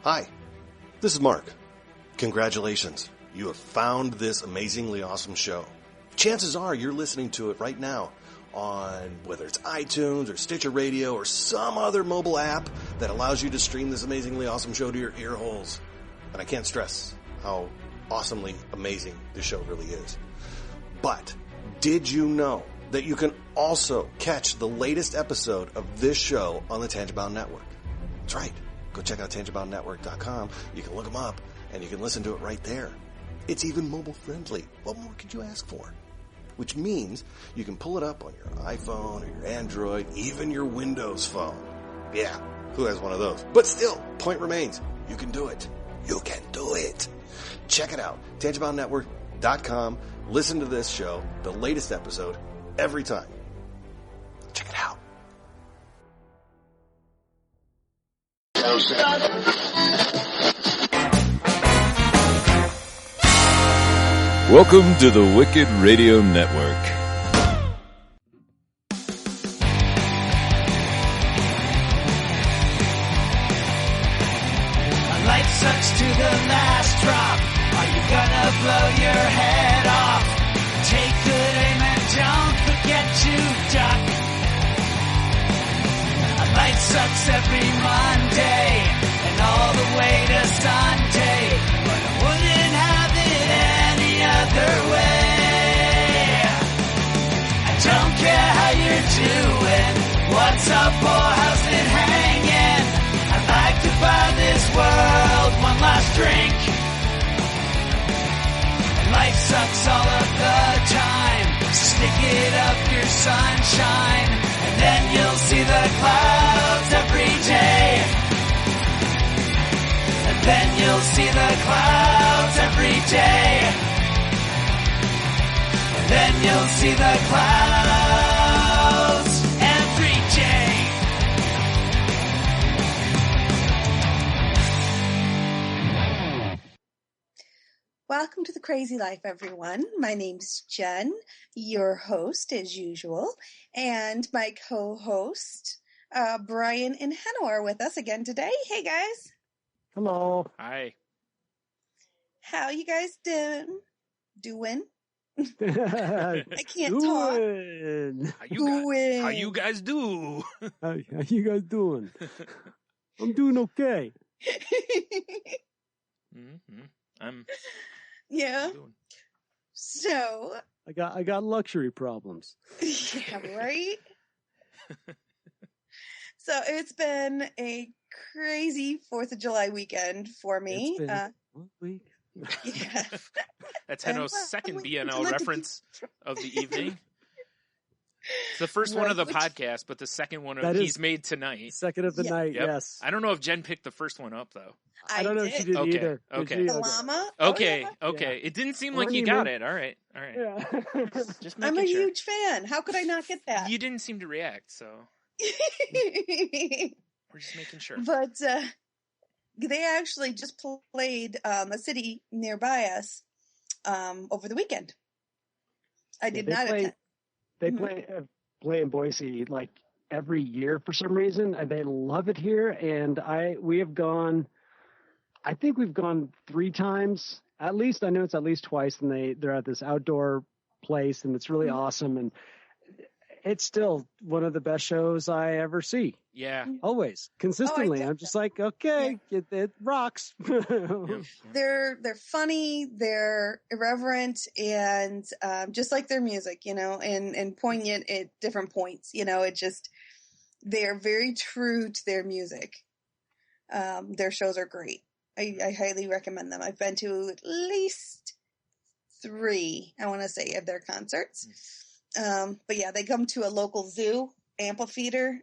Hi, this is Mark. Congratulations. You have found this amazingly awesome show. Chances are you're listening to it right now on whether it's iTunes or Stitcher Radio or some other mobile app that allows you to stream this amazingly awesome show to your ear holes. And I can't stress how awesomely amazing this show really is. But did you know that you can also catch the latest episode of this show on the Tangibound Network? That's right. Go check out tangiboundnetwork.com. You can look them up and you can listen to it right there. It's even mobile friendly. What more could you ask for? Which means you can pull it up on your iPhone or your Android, even your Windows phone. Yeah, who has one of those? But still, point remains, you can do it. You can do it. Check it out, tangiboundnetwork.com. Listen to this show, the latest episode, every time. Check it out. Welcome to the Wicked Radio Network. Life sucks to the last drop. Are you gonna blow your head off? Take good aim and don't forget to duck. Life sucks every Monday and all the way to Sunday, but I wouldn't have it any other way. I don't care how you're doing, what's up or how's it hanging. I'd like to buy this world one last drink. And life sucks all of the time, so stick it up your sunshine, and then you'll see the clouds every day. And then you'll see the clouds every day. And then you'll see the clouds every day. Welcome to The Crazy Life, everyone. My name's Jen, your host as usual, and my co-host, Brian and Henno are with us again today. Hey, guys. Hello. Hi. How you guys doing? I can't talk. How you guys do? How you guys doing? I'm doing okay. I'm Yeah. doing. So I got luxury problems. yeah, right? So it's been a crazy 4th of July weekend for me. It's been 1 week. Yeah. That's Henno's second BNL reference of the evening. It's the first one of the podcast, but the second one he's made tonight. Second of the night, Yep. yes. I don't know if Jen picked the first one up, though. I don't know if she did either. Okay. The llama? Okay, Oh, yeah. okay. Yeah. It didn't seem like you got it. All right. Yeah. Just I'm a making sure. huge fan. How could I not get that? You didn't seem to react, so we're just making sure. But they actually just played a city nearby us over the weekend. I did not attend. They play in Boise like every year for some reason. They love it here, and we have gone. I think we've gone 3 times at least. I know it's at least twice, and they're at this outdoor place, and it's really awesome. And it's still one of the best shows I ever see. Yeah. Always. Consistently. I'm just like, okay, it rocks. Yeah. They're funny, they're irreverent, and just like their music, and poignant at different points. They're very true to their music. Their shows are great. I highly recommend them. I've been to at least 3, I want to say, of their concerts. But yeah, they come to a local zoo, amphitheater.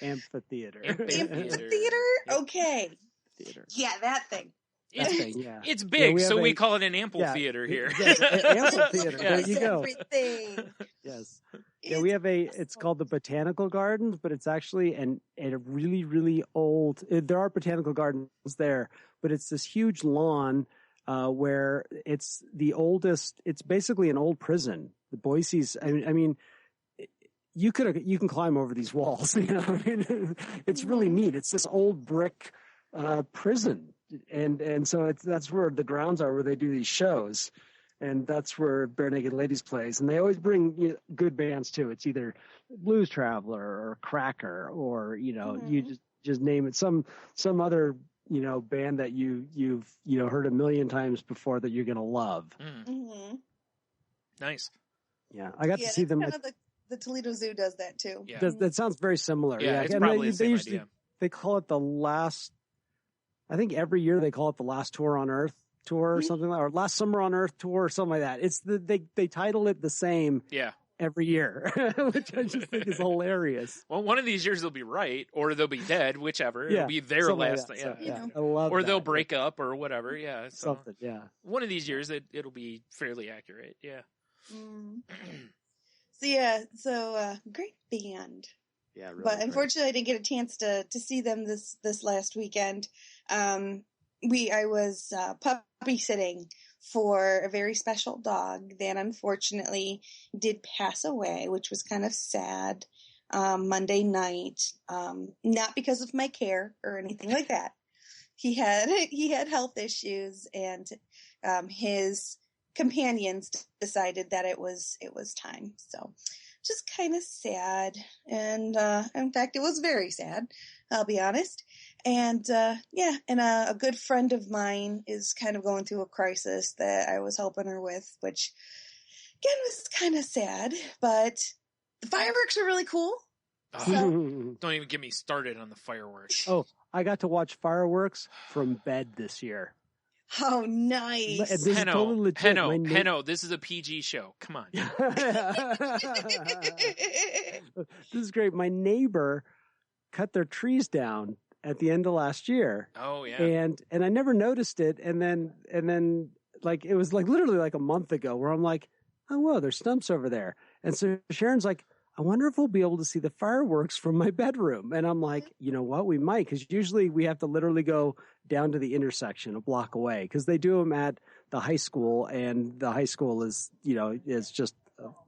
Amphitheater? Okay. Theater. Yeah, that thing. It's big, we so have we call it an amphitheater here. Yes, amphitheater. There you go. Everything. Yes. Yeah, we have it's called the Botanical Gardens, but it's actually a really, really old, there are botanical gardens there, but it's this huge lawn where it's the oldest, it's basically an old prison. The Boise's, I mean, you can climb over these walls. You know, I mean, it's really neat. It's this old brick prison, and so that's where the grounds are where they do these shows, and that's where Bare Naked Ladies plays. And they always bring good bands too. It's either Blues Traveler or Cracker, or you just name it, some other band that you've heard a million times before that you're gonna love. Mm-hmm. Nice. Yeah, I got to see them. Kind of the Toledo Zoo does that too. Yeah. That sounds very similar. Yeah, it's probably the same idea. They call it the last. I think every year they call it the Last Tour on Earth tour or something like that, or Last Summer on Earth tour or something like that. It's they title it the same. Yeah. Every year, which I just think is hilarious. Well, one of these years they'll be right, or they'll be dead, whichever. It'll be their last. Like yeah. So, yeah. I love or that. they'll break up or whatever. Yeah. So something. Yeah. One of these years it'll be fairly accurate. Yeah. So great band. Yeah. Really but great. unfortunately, I didn't get a chance to see them this last weekend. I was puppy sitting for a very special dog that unfortunately did pass away, which was kind of sad, Monday night. Not because of my care or anything like that. He had health issues, and his companions decided that it was time. So just kind of sad. And in fact, it was very sad, I'll be honest. And a good friend of mine is kind of going through a crisis that I was helping her with, which again was kind of sad, but the fireworks are really cool. Oh, don't even get me started on the fireworks. Oh, I got to watch fireworks from bed this year. Oh, nice. This is totally legit. Henno, this is a PG show. Come on. This is great. My neighbor cut their trees down at the end of last year. Oh yeah. And I never noticed it. And then like, it was like literally like a month ago where I'm like, oh, whoa, there's stumps over there. And so Sharon's like, I wonder if we'll be able to see the fireworks from my bedroom. And I'm like, you know what? We might, because usually we have to literally go down to the intersection a block away, because they do them at the high school, and the high school is just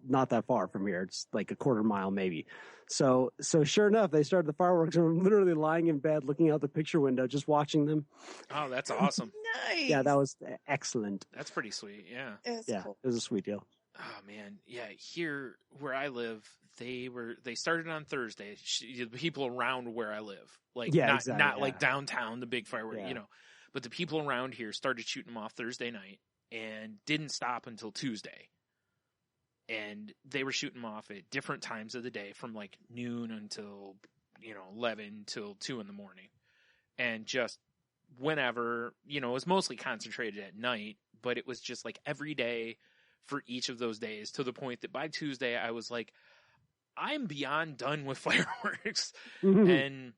not that far from here. It's like a quarter mile maybe. So sure enough, they started the fireworks, and I'm literally lying in bed looking out the picture window, just watching them. Oh, that's awesome. Nice. Yeah, that was excellent. That's pretty sweet. Yeah. Cool. It was a sweet deal. Oh man, yeah. Here where I live, they started on Thursday. The people around where I live, like not like downtown, the big firework, but the people around here started shooting them off Thursday night and didn't stop until Tuesday. And they were shooting them off at different times of the day, from like noon until 11 till 2 in the morning, and just whenever, it was mostly concentrated at night, but it was just like every day for each of those days, to the point that by Tuesday I was like, I'm beyond done with fireworks. Mm-hmm. And,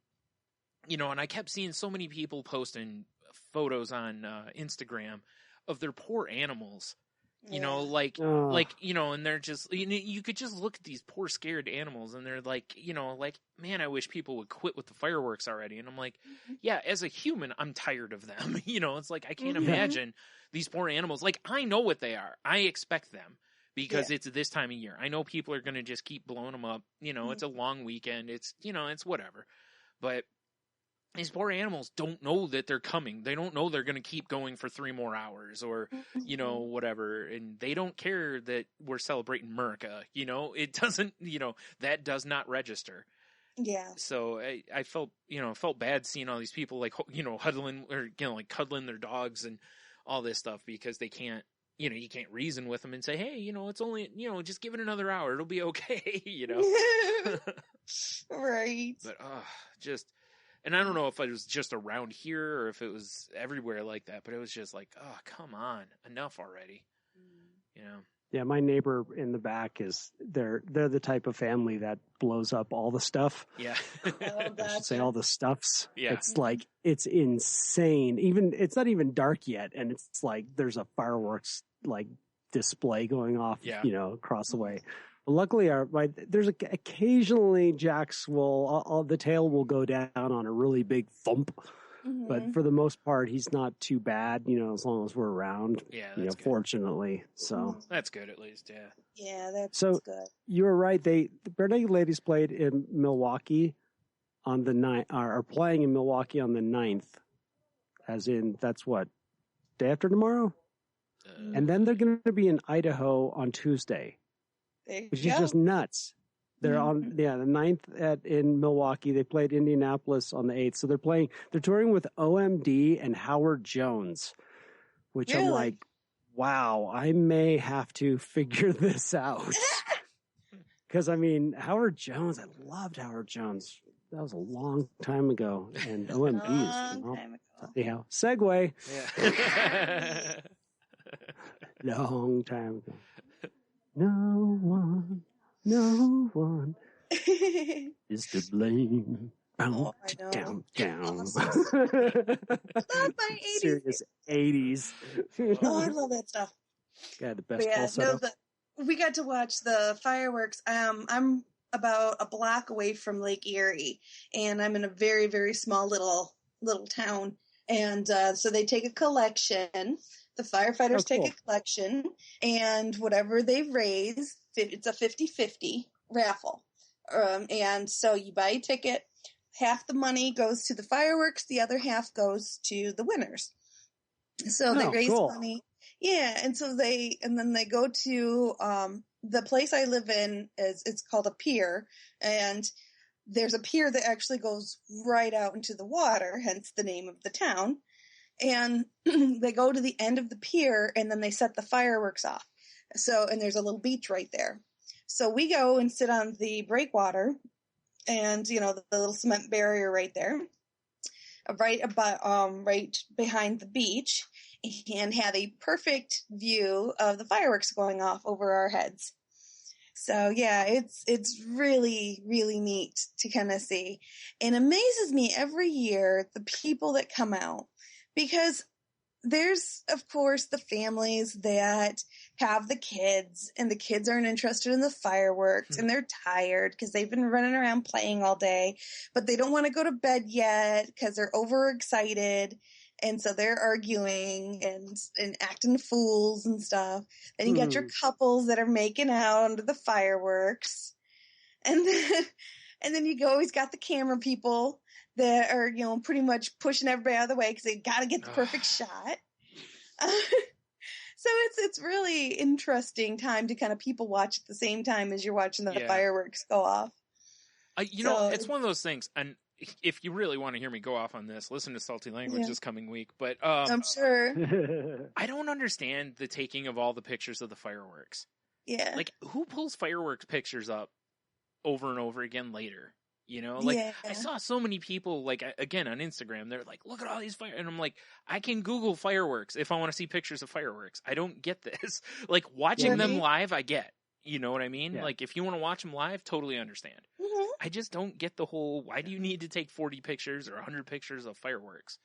and I kept seeing so many people posting photos on Instagram of their poor animals, and they're just, you could just look at these poor scared animals, and they're like, man, I wish people would quit with the fireworks already. And I'm like, yeah, as a human, I'm tired of them. It's like, I can't imagine these poor animals. Like, I know what they are. I expect them, because it's this time of year. I know people are going to just keep blowing them up. It's a long weekend. It's, it's whatever. But these poor animals don't know that they're coming. They don't know they're going to keep going for 3 more hours, or, whatever. And they don't care that we're celebrating America. It doesn't, that does not register. Yeah. So I felt, felt bad seeing all these people like, huddling, or, like cuddling their dogs and all this stuff, because they can't, you can't reason with them and say, hey, it's only, just give it another hour. It'll be okay. Right. But, and I don't know if it was just around here or if it was everywhere like that, but it was just like, oh, come on, enough already. Yeah, my neighbor in the back they're the type of family that blows up all the stuff. Yeah. Oh, I should say all the stuffs. Yeah. It's like, it's insane. It's not even dark yet, and it's like there's a fireworks like display going off, across the way. Luckily, there's occasionally Jax will, the tail will go down on a really big thump, But for the most part, he's not too bad, as long as we're around, Yeah, fortunately. So that's good at least, yeah. Yeah, that's good. You were right. The Bare Naked Ladies played in Milwaukee on the 9th, are playing in Milwaukee on the 9th, as in, that's what, day after tomorrow? And then they're going to be in Idaho on Tuesday, which is just nuts. They're on the 9th in Milwaukee. They played Indianapolis on the 8th. So they're touring with OMD and Howard Jones, which I'm like, wow, I may have to figure this out. Because, Howard Jones, I loved Howard Jones. That was a long time ago. And OMD is, anyhow, segue. Yeah. Long time ago. No one is to blame. Oh, I know. Down. Awesome. Love my 80s. Serious 80s. Oh, I love that stuff. Yeah, the best falsetto. We got to watch the fireworks. I'm about a block away from Lake Erie, and I'm in a very, very small little town. And so they take a collection. The firefighters take a collection, and whatever they raise, it's a 50-50 raffle. And so you buy a ticket. Half the money goes to the fireworks. The other half goes to the winners. So they raise money. Yeah. And so then they go to, the place I live in it's called a pier, and there's a pier that actually goes right out into the water, hence the name of the town. And they go to the end of the pier, and then they set the fireworks off. So, and there's a little beach right there. So we go and sit on the breakwater, and the little cement barrier right there, right behind the beach, and had a perfect view of the fireworks going off over our heads. So yeah, it's really, really neat to kind of see. It amazes me every year, the people that come out, because there's, of course, the families that have the kids, and the kids aren't interested in the fireworks, and they're tired because they've been running around playing all day, but they don't want to go to bed yet because they're overexcited. And so they're arguing and acting fools and stuff. Then you got your couples that are making out under the fireworks. And then you always got the camera people that are, pretty much pushing everybody out of the way because they got to get the perfect shot. So it's really interesting time to kind of people watch at the same time as you're watching the fireworks go off. It's one of those things, and if you really want to hear me go off on this, listen to Salty Language this coming week. But I'm sure. I don't understand the taking of all the pictures of the fireworks. Yeah. Like, who pulls fireworks pictures up over and over again later? I saw so many people, again, on Instagram, they're like, look at all these fireworks. And I'm like, I can Google fireworks if I want to see pictures of fireworks. I don't get this. Watching them live, I get. You know what I mean? Yeah. If you want to watch them live, totally understand. Mm-hmm. I just don't get the whole, why do you need to take 40 pictures or 100 pictures of fireworks?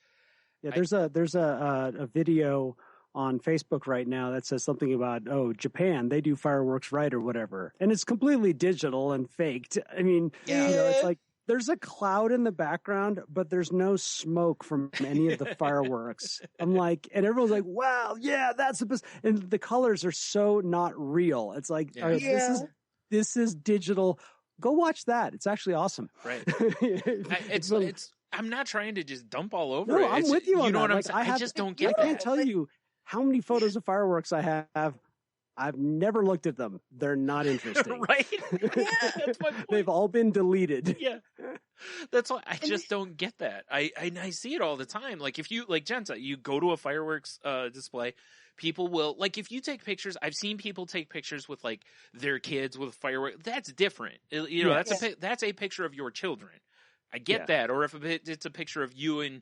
Yeah, there's a video on Facebook right now that says something about, Japan, they do fireworks right or whatever. And it's completely digital and faked. It's like there's a cloud in the background, but there's no smoke from any of the fireworks. I'm like, and everyone's like, wow, yeah, that's the best. And the colors are so not real. It's like, all right, this is digital. Go watch that. It's actually awesome. Right. I'm not trying to just dump all over it. No, I'm with you on that. You know what I'm saying? I just don't get that. I can't tell you how many photos of fireworks I have. I've never looked at them. They're not interesting. Right? Yeah, that's my point. They've all been deleted. Yeah. That's why I just don't get that. I see it all the time. If you, Jen said, you go to a fireworks display, people will, if you take pictures, I've seen people take pictures with, their kids with fireworks. That's different. That's a picture of your children. I get that. Or if it's a picture of you and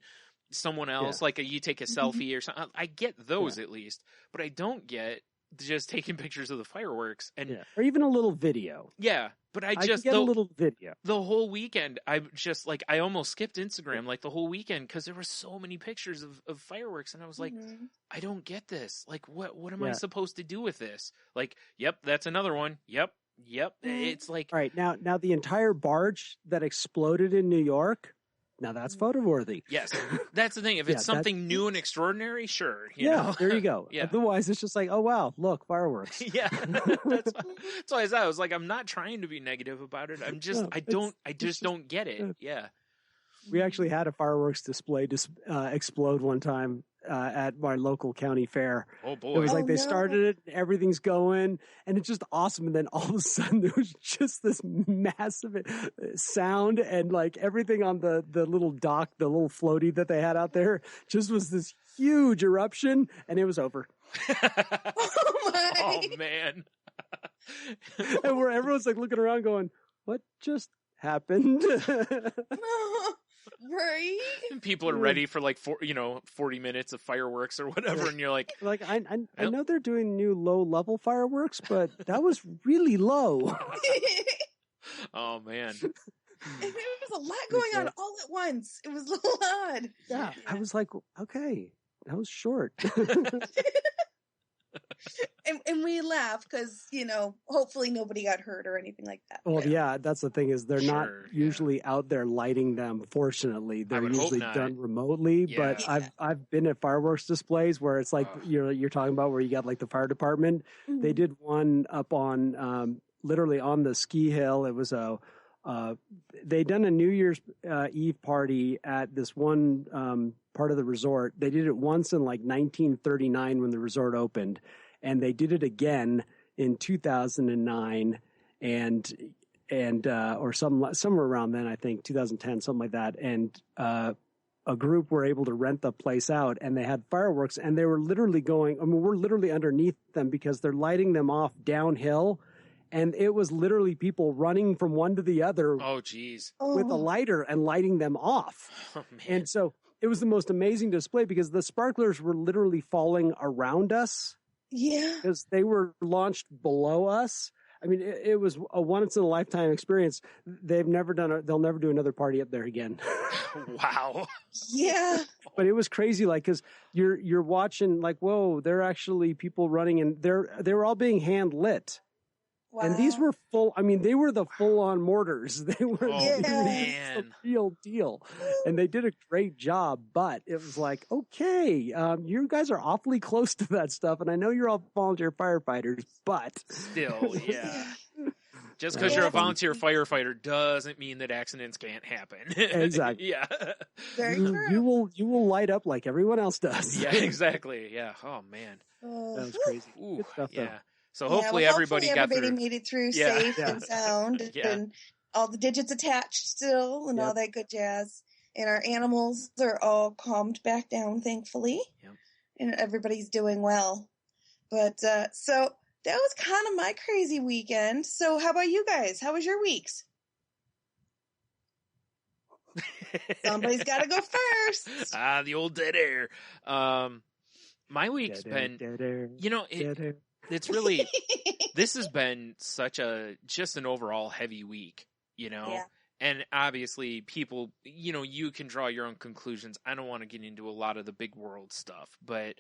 someone else, you take a selfie or something. I get those at least. But I don't get just taking pictures of the fireworks or even a little video. Yeah, but I just get a little video. The whole weekend, I just I almost skipped Instagram the whole weekend because there were so many pictures of fireworks, and I was like, I don't get this. What am I supposed to do with this? Yep, that's another one. Yep. It's all right. Now the entire barge that exploded in New York. Now that's photo worthy. Yes, that's the thing. If it's something new and extraordinary, sure. You know? There you go. Yeah. Otherwise, it's just like, oh wow, look, fireworks. Yeah, that's why I was like, I'm not trying to be negative about it. I'm just, I just don't get it. Yeah. We actually had a fireworks display explode one time at my local county fair. Oh boy! It was like they started it, everything's going, and it's just awesome. And then all of a sudden, there was just this massive sound, and like everything on the little dock, the little floaty that they had out there, just was this huge eruption, and it was over. Oh man! And where everyone's like looking around, going, "What just happened?" Right? And people are ready for like 40 minutes of fireworks or whatever, and you're like, I know they're doing new low level fireworks, but that was really low. Oh man! And there was a lot going on all at once. It was a little odd. Yeah, I was like, okay, that was short. And we laugh because, hopefully nobody got hurt or anything like that. Well, yeah, that's the thing is they're not usually out there lighting them. Fortunately, they're usually done remotely. Yeah. But I've been at fireworks displays where it's like you're talking about where you got like the fire department. Mm-hmm. They did one up on literally on the ski hill. It was they'd done a New Year's Eve party at this one part of the resort. They did it once in like 1939 when the resort opened, and they did it again in 2009 and or somewhere around then, I think 2010, something like that. And a group were able to rent the place out, and they had fireworks, and they were literally we're literally underneath them because they're lighting them off downhill. And it was literally people running from one to the other. Oh, geez. With a lighter and lighting them off. Oh, man. And so it was the most amazing display because the sparklers were literally falling around us. Yeah. Because they were launched below us. I mean, it was a once in a lifetime experience. They'll never do another party up there again. Wow. Yeah. But it was crazy, like, because you're watching, like, whoa, they're actually people running, and they were all being hand lit. Wow. And these were they were the full-on mortars. They were the real deal. And they did a great job, but it was like, okay, you guys are awfully close to that stuff, and I know you're all volunteer firefighters, but... Still, yeah. Just because you're a volunteer firefighter doesn't mean that accidents can't happen. Exactly. Yeah. Very true. You will light up like everyone else does. Yeah, exactly. Yeah. Oh, man. That was crazy. Ooh, good stuff, yeah. though. So hopefully everybody got through. Made it through safe and sound, and all the digits attached still, and all that good jazz. And our animals are all calmed back down, thankfully, and everybody's doing well. But so that was kind of my crazy weekend. So how about you guys? How was your weeks? Somebody's got to go first. The old dead air. My week's been, it's really, this has been just an overall heavy week, and obviously people, you can draw your own conclusions. I don't want to get into a lot of the big world stuff, but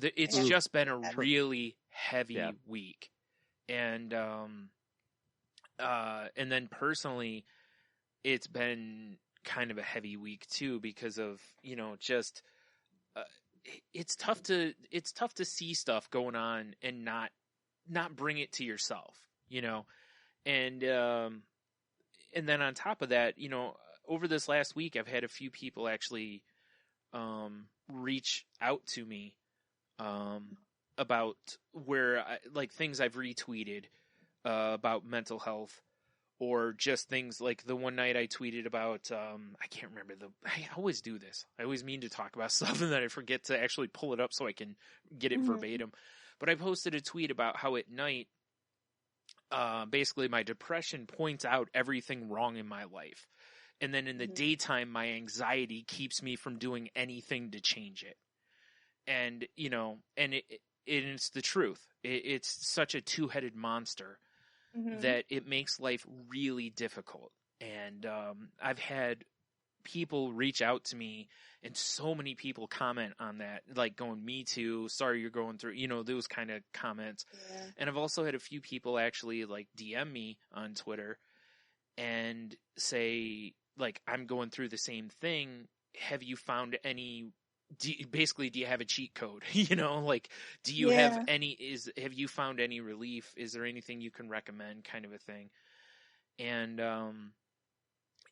it's just been a really heavy week. And then personally, it's been kind of a heavy week too, because of, just, it's tough to see stuff going on and not bring it to yourself, and then on top of that, over this last week, I've had a few people actually, reach out to me, about things I've retweeted, about mental health, or just things like the one night I tweeted about, I can't remember I always do this. I always mean to talk about stuff and then I forget to actually pull it up so I can get it verbatim. But I posted a tweet about how at night, basically my depression points out everything wrong in my life. And then in the daytime, my anxiety keeps me from doing anything to change it. And, and it's the truth. It's such a two-headed monster. That it makes life really difficult. And I've had people reach out to me, and so many people comment on that, like going, me too, sorry you're going through, those kind of comments. Yeah. And I've also had a few people actually like DM me on Twitter and say, like, I'm going through the same thing. Have you found any, do you have a cheat code? You know, like, do you have have you found any relief? Is there anything you can recommend, kind of a thing? And,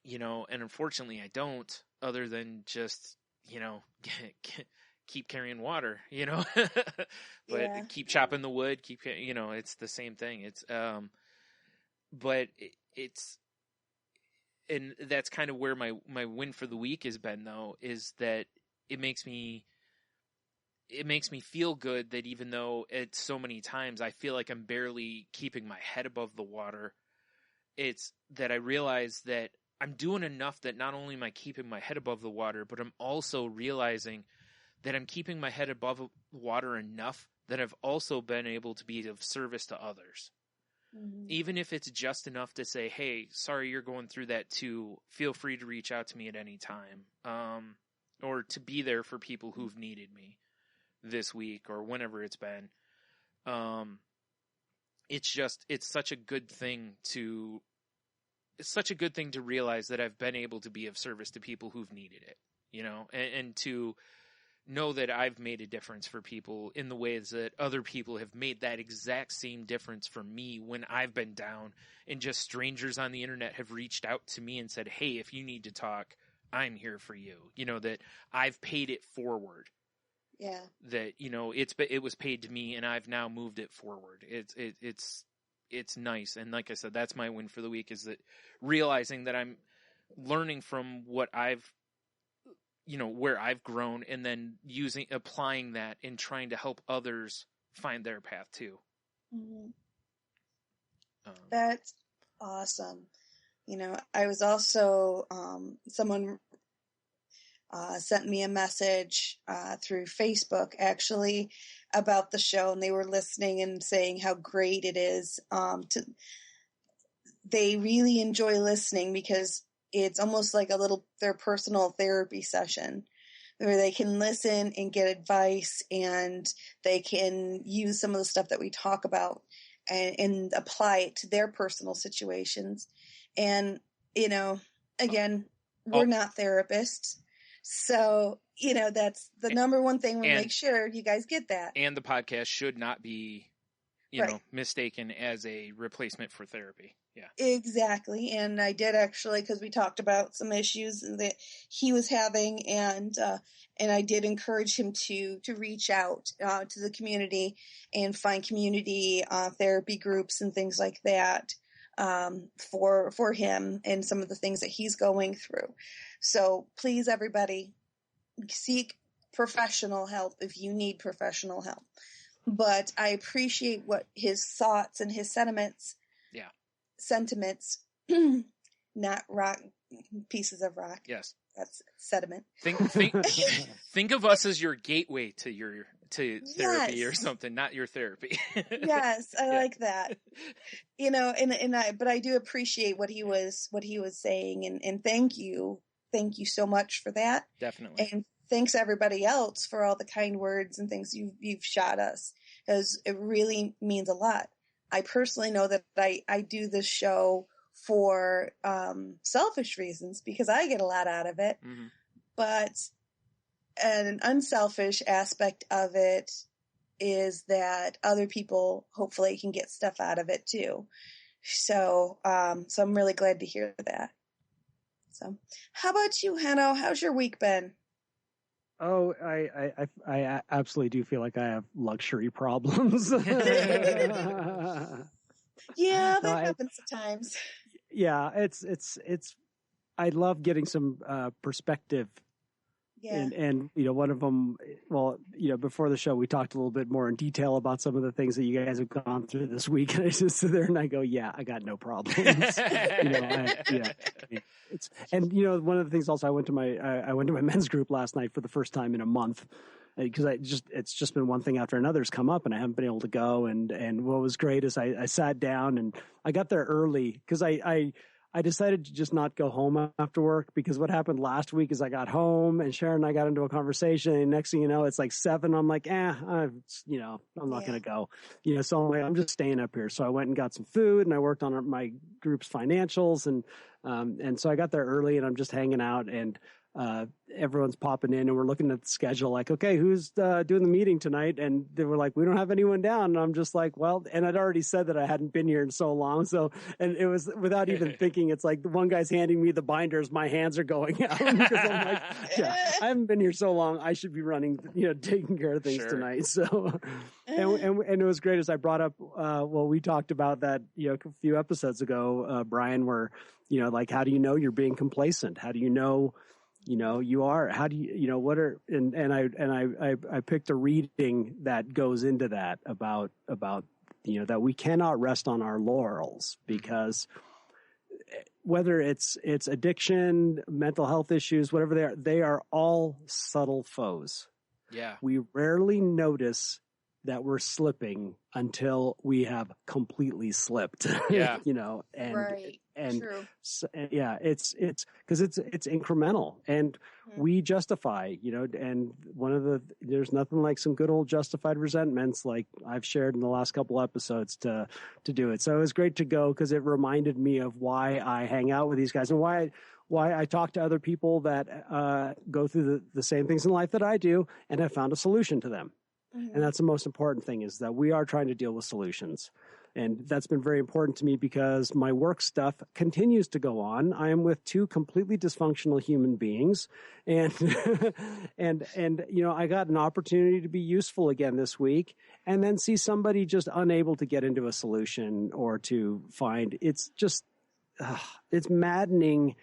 you know, and unfortunately I don't, other than just, you know, keep carrying water, you know, but keep chopping the wood, you know, it's the same thing. It's, but it's, and that's kind of where my win for the week has been, though, is that it makes me feel good that even though it's so many times I feel like I'm barely keeping my head above the water, it's that I realize that I'm doing enough that not only am I keeping my head above the water, but I'm also realizing that I'm keeping my head above the water enough that I've also been able to be of service to others. Mm-hmm. Even if it's just enough to say, hey, sorry you're going through that too. Feel free to reach out to me at any time. Or to be there for people who've needed me this week or whenever it's been. It's such a good thing to realize that I've been able to be of service to people who've needed it, you know, and to know that I've made a difference for people in the ways that other people have made that exact same difference for me when I've been down, and just strangers on the internet have reached out to me and said, hey, if you need to talk, I'm here for you. You know, that I've paid it forward. Yeah. That, you know, it was paid to me and I've now moved it forward. It's nice. And like I said, that's my win for the week, is that realizing that I'm learning from what where I've grown, and then applying that and trying to help others find their path too. Mm-hmm. That's awesome. You know, I was also, someone sent me a message through Facebook, actually, about the show, and they were listening and saying how great it is. They really enjoy listening because it's almost like their personal therapy session, where they can listen and get advice, and they can use some of the stuff that we talk about and apply it to their personal situations. And, you know, again, we're not therapists. So, you know, that's the number one thing. We make sure you guys get that. And the podcast should not be, you know, mistaken as a replacement for therapy. Yeah, exactly. And I did actually, because we talked about some issues that he was having, and I did encourage him to reach out to the community and find community therapy groups and things like that for him and some of the things that he's going through. So please, everybody, seek professional help if you need professional help. But I appreciate what his thoughts and his sentiments, not rock, pieces of rock. Yes. That's sediment. Think of us as your gateway to therapy or something, not your therapy. Yes, I like that. You know, but I do appreciate what he was saying, and thank you so much for that. Definitely. And thanks everybody else for all the kind words and things you've shot us, because it really means a lot. I personally know that I do this show for selfish reasons, because I get a lot out of it. Mm-hmm. But an unselfish aspect of it is that other people hopefully can get stuff out of it too. So I'm really glad to hear that. So how about you, Hanno? How's your week been? Oh, I absolutely do feel like I have luxury problems. Yeah, that happens sometimes. Yeah, it's. I love getting some perspective. Yeah. And you know, one of them. Well, you know, before the show, we talked a little bit more in detail about some of the things that you guys have gone through this week, and I just sit there and I go, "Yeah, I got no problems." And you know, one of the things also, I went to my men's group last night for the first time in a month, because it's just been one thing after another's come up, and I haven't been able to go. And what was great is I sat down, and I got there early because I decided to just not go home after work, because what happened last week is I got home and Sharon and I got into a conversation, and next thing you know, it's like 7. I'm like, I'm not going to go, so I'm just staying up here. So I went and got some food, and I worked on my group's financials, and And so I got there early and I'm just hanging out, and everyone's popping in, and we're looking at the schedule like, okay, who's doing the meeting tonight? And they were like, we don't have anyone down. And I'm just like, well, and I'd already said that I hadn't been here in so long. So, and it was without even thinking, it's like the one guy's handing me the binders, my hands are going out because I'm like, yeah, I haven't been here so long. I should be running, taking care of things tonight. So, and it was great as I brought up, we talked about that, a few episodes ago, Brian, where, like, how do you know you're being complacent? How do you know, you are, how do you, what are, and I picked a reading that goes into that about, that we cannot rest on our laurels, because whether it's addiction, mental health issues, whatever they are all subtle foes. Yeah. We rarely notice that we're slipping until we have completely slipped. Yeah. And right. and True. so, yeah, it's because it's incremental, and we justify, and there's nothing like some good old justified resentments, like I've shared in the last couple episodes, to do it. So it was great to go, because it reminded me of why I hang out with these guys and why I talk to other people that go through the same things in life that I do, and have found a solution to them. Mm-hmm. And that's the most important thing, is that we are trying to deal with solutions. And that's been very important to me, because my work stuff continues to go on. I am with two completely dysfunctional human beings, and and I got an opportunity to be useful again this week, and then see somebody just unable to get into a solution or to find. It's just it's maddening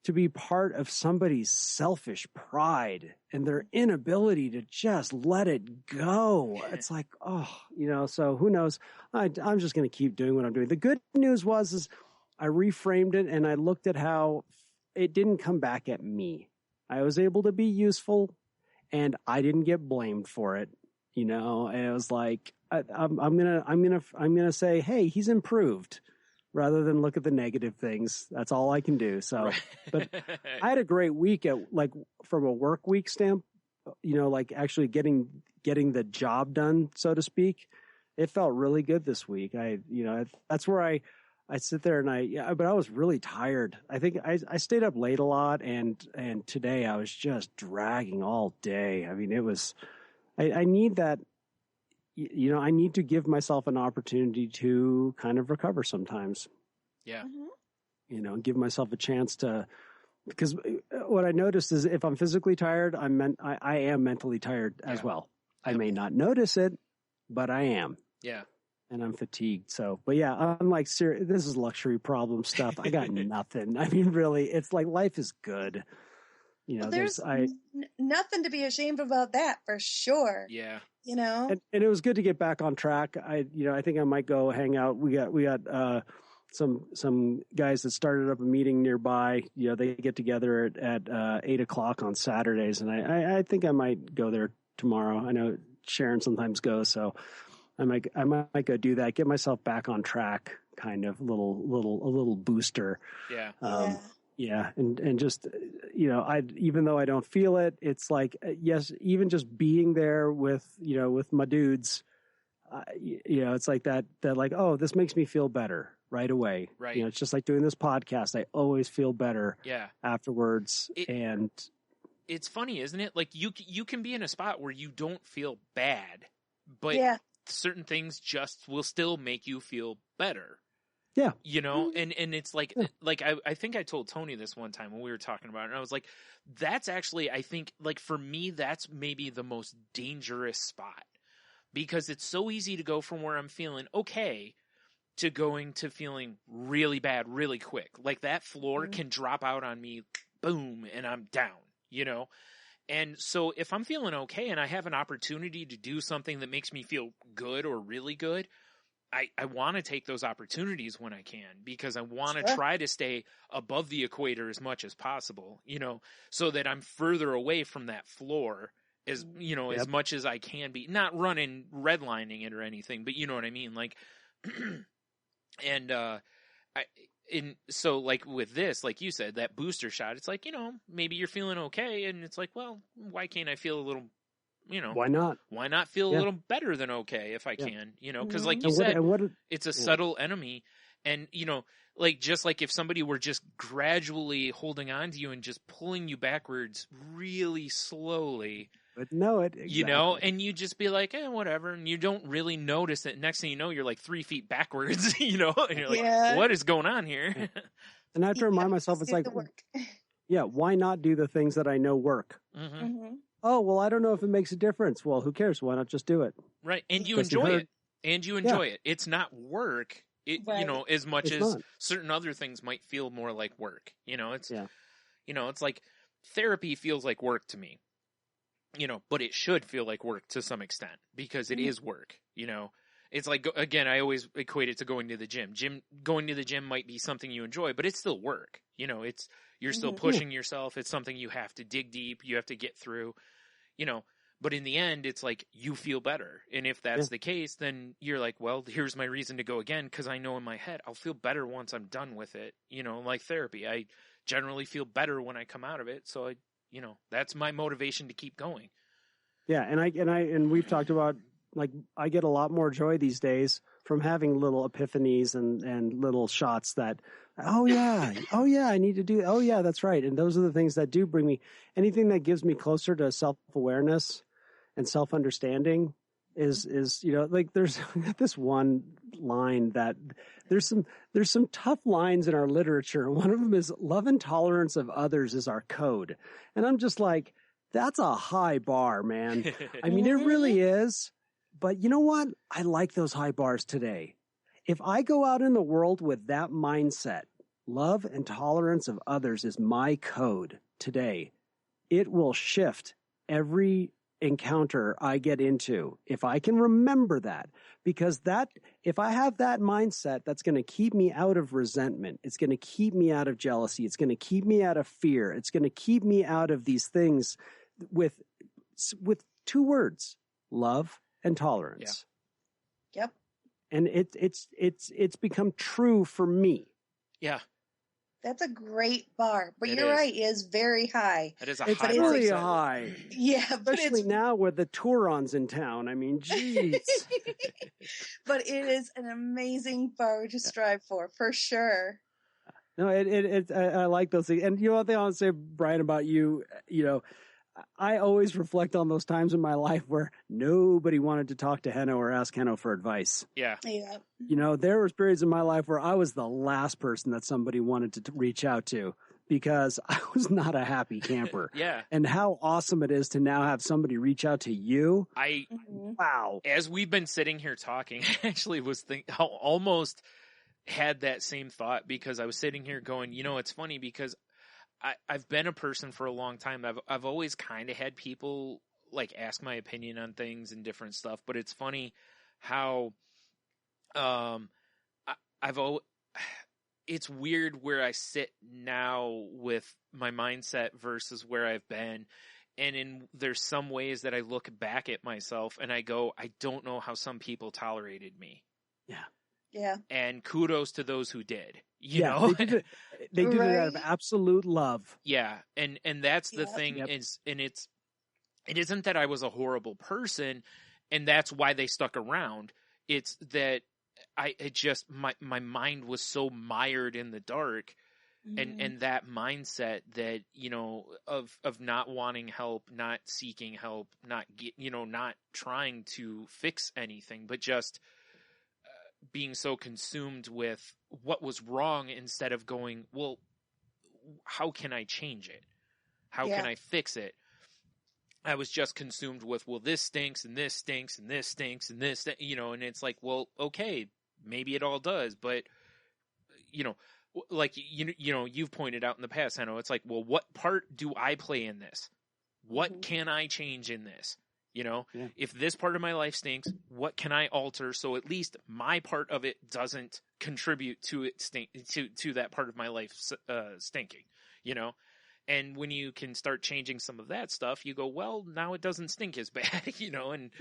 to be part of somebody's selfish pride and their inability to just let it go. It's like, so who knows? I'm just going to keep doing what I'm doing. The good news is I reframed it, and I looked at how it didn't come back at me. I was able to be useful, and I didn't get blamed for it. And it was like, I'm gonna say, hey, he's improved, rather than look at the negative things. That's all I can do. So, right. But I had a great week from a work week stamp, like actually getting the job done, so to speak. It felt really good this week. That's where I sit there but I was really tired. I think I stayed up late a lot, and today I was just dragging all day. I mean, I need that. I need to give myself an opportunity to kind of recover sometimes. Yeah. Mm-hmm. Give myself a chance to, because what I noticed is if I'm physically tired, I am mentally tired as well. I may not notice it, but I am. Yeah. And I'm fatigued. So, but yeah, I'm like, serious. This is luxury problem stuff. I got nothing. I mean, really, it's like life is good. There's nothing to be ashamed about that, for sure. Yeah. And it was good to get back on track. I think I might go hang out. We got some guys that started up a meeting nearby. They get together at 8:00 on Saturdays, and I think I might go there tomorrow. I know Sharon sometimes goes, so I might go do that. Get myself back on track, kind of a little booster. Yeah. Yeah. And just, even though I don't feel it, it's like, yes, even just being there with my dudes, it's like that like, oh, this makes me feel better right away. Right. It's just like doing this podcast. I always feel better afterwards. And it's funny, isn't it? Like you can be in a spot where you don't feel bad, but certain things just will still make you feel better. Yeah. And it's like, I think I told Tony this one time when we were talking about it, and I was like, that's actually, I think, like, for me, that's maybe the most dangerous spot, because it's so easy to go from where I'm feeling okay to going to feeling really bad really quick. Like that floor can drop out on me, boom, and I'm down, And so if I'm feeling okay and I have an opportunity to do something that makes me feel good or really good, I want to take those opportunities when I can, because I want to try to stay above the equator as much as possible, so that I'm further away from that floor as much as I can be, not running, redlining it or anything, but you know what I mean? Like, so like with this, like you said, that booster shot, it's like, maybe you're feeling okay. And it's like, well, why can't I feel a little, why not? Why not feel a little better than okay if I can, because like you said, it's a subtle enemy. And, like just like if somebody were just gradually holding on to you and just pulling you backwards really slowly. But no, exactly. You know, and you just be like, whatever, and you don't really notice it. Next thing you know, you're like 3 feet backwards, you know, and you're like, what is going on here? Yeah. And I have to remind myself, it's like, yeah, why not do the things that I know work? Mm-hmm. Mm-hmm. Oh, well, I don't know if it makes a difference. Well, who cares? Why not just do it? Right, and you enjoy it. And you enjoy it. It's not work, you know, as much as certain other things might feel more like work. You know, it's, you know, it's like therapy feels like work to me. You know, but it should feel like work to some extent because it is work, you know. It's like, again, I always equate it to going to the gym. Going to the gym might be something you enjoy, but it's still work. You know, you're still pushing yourself. It's something you have to dig deep. You have to get through, you know, but in the end, it's like you feel better. And if that's the case, then you're like, well, here's my reason to go again. Cause I know in my head, I'll feel better once I'm done with it. You know, like therapy, I generally feel better when I come out of it. So you know, that's my motivation to keep going. Yeah. And we've talked about, like, I get a lot more joy these days from having little epiphanies and little shots that, oh yeah, I need to do, oh yeah, that's right. And those are the things that do bring me, anything that gives me closer to self-awareness and self-understanding is, you know, like there's this one line that there's some tough lines in our literature. One of them is love and tolerance of others is our code. And I'm just like, that's a high bar, man. I mean, it really is. But you know what? I like those high bars today. If I go out in the world with that mindset, love and tolerance of others is my code today, it will shift every encounter I get into. If I can remember that, because if I have that mindset, that's going to keep me out of resentment. It's going to keep me out of jealousy. It's going to keep me out of fear. It's going to keep me out of these things with 2 words, love and tolerance. Yeah. Yep. And it's become true for me. Yeah. That's a great bar, but you're right. It is very high. It is a it's high bar. It's really bar. high. Yeah, but especially now with the Touron's in town. I mean, geez. But it is an amazing bar to strive for sure. No, I like those things. And you know what I want to say, Brian, about you, you know, I always reflect on those times in my life where nobody wanted to talk to Henno or ask Henno for advice. Yeah. Yeah. You know, there was periods in my life where I was the last person that somebody wanted to reach out to because I was not a happy camper. Yeah. And how awesome it is to now have somebody reach out to you. Wow. As we've been sitting here talking, I actually was almost had that same thought because I was sitting here going, you know, it's funny because I've been a person for a long time. I've always kind of had people like ask my opinion on things and different stuff, but it's funny how it's weird where I sit now with my mindset versus where I've been. And there's some ways that I look back at myself and I go, I don't know how some people tolerated me. Yeah. Yeah. And kudos to those who did. You know, they did it out of absolute love. Yeah, and that's the thing is, and it isn't that I was a horrible person, and that's why they stuck around. It's that my mind was so mired in the dark, and that mindset that, you know, of not wanting help, not seeking help, not trying to fix anything, but just being so consumed with what was wrong instead of going, well, how can I change it? How can I fix it? I was just consumed with, well, this stinks and this stinks and this stinks and this, you know, and it's like, well, okay, maybe it all does, but, you know, like, you know, you've pointed out in the past, I know it's like, well, what part do I play in this? What can I change in this? You know, if this part of my life stinks, what can I alter so at least my part of it doesn't contribute to it to that part of my life stinking, you know? And when you can start changing some of that stuff, you go, well, now it doesn't stink as bad, you know, and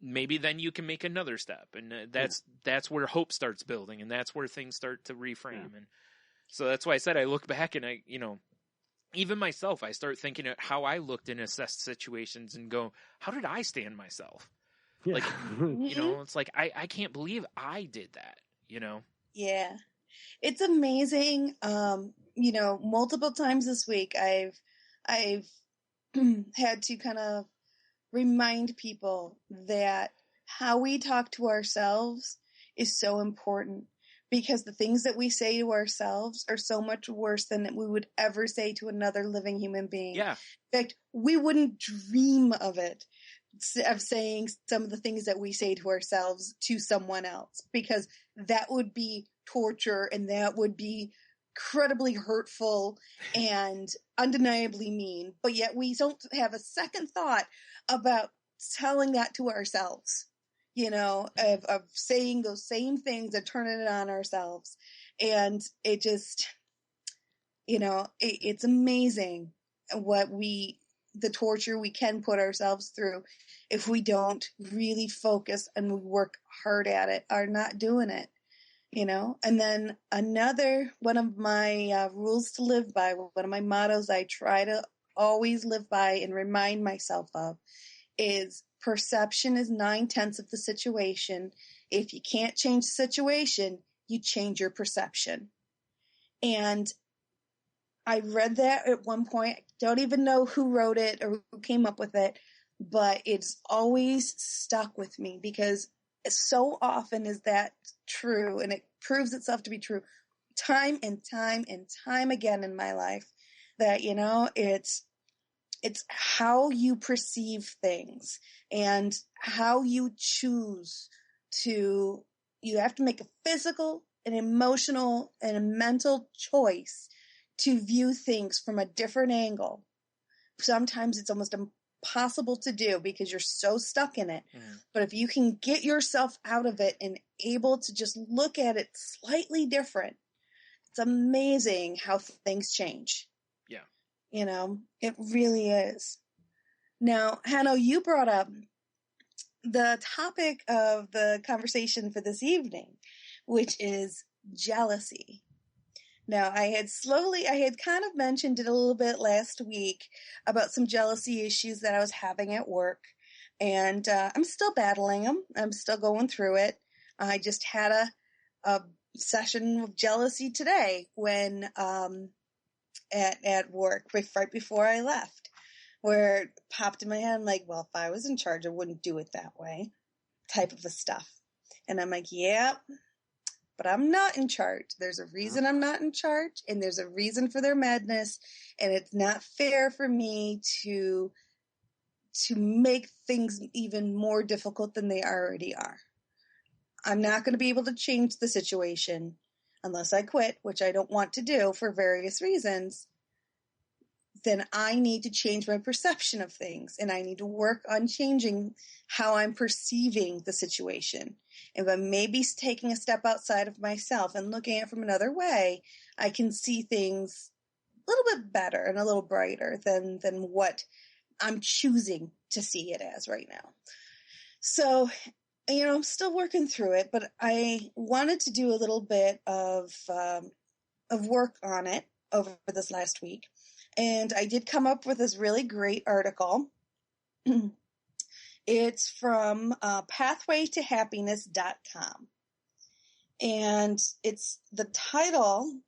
maybe then you can make another step. And that's where hope starts building, and that's where things start to reframe. And so that's why I said I look back and I, you know, even myself, I start thinking of how I looked in assessed situations and go, how did I stand myself? Yeah. Like, you know, it's like, I can't believe I did that, you know? Yeah. It's amazing. Multiple times this week, I've had to kind of remind people that how we talk to ourselves is so important, because the things that we say to ourselves are so much worse than we would ever say to another living human being. Yeah. In fact, we wouldn't dream of it, of saying some of the things that we say to ourselves to someone else, because that would be torture and that would be incredibly hurtful and undeniably mean. But yet we don't have a second thought about telling that to ourselves, of saying those same things and turning it on ourselves. And it just, it's amazing the torture we can put ourselves through if we don't really focus and we work hard at it, or not doing it, And then another one of my rules to live by, one of my mottos I try to always live by and remind myself of, is perception is 9/10 of the situation. If you can't change the situation, you change your perception. And I read that at one point. I don't even know who wrote it or who came up with it, but it's always stuck with me, because so often is that true, and it proves itself to be true time and time and time again in my life, that, it's how you perceive things and how you choose to, you have to make a physical, an emotional, and a mental choice to view things from a different angle. Sometimes it's almost impossible to do because you're so stuck in it. But if you can get yourself out of it and able to just look at it slightly different, it's amazing how things change. It really is. Now, Hanno, you brought up the topic of the conversation for this evening, which is jealousy. Now, I had kind of mentioned it a little bit last week about some jealousy issues that I was having at work, and I'm still battling them. I'm still going through it. I just had a session of jealousy today when at work right before I left, where it popped in my head, like, well, if I was in charge, I wouldn't do it that way, type of a stuff. And I'm like, yeah, but I'm not in charge. There's a reason I'm not in charge, and there's a reason for their madness, and it's not fair for me to make things even more difficult than they already are. I'm not going to be able to change the situation unless I quit, which I don't want to do for various reasons. Then I need to change my perception of things, and I need to work on changing how I'm perceiving the situation. And by maybe taking a step outside of myself and looking at it from another way, I can see things a little bit better and a little brighter than what I'm choosing to see it as right now. So, I'm still working through it, but I wanted to do a little bit of work on it over this last week. And I did come up with this really great article. It's from pathwaytohappiness.com. And the title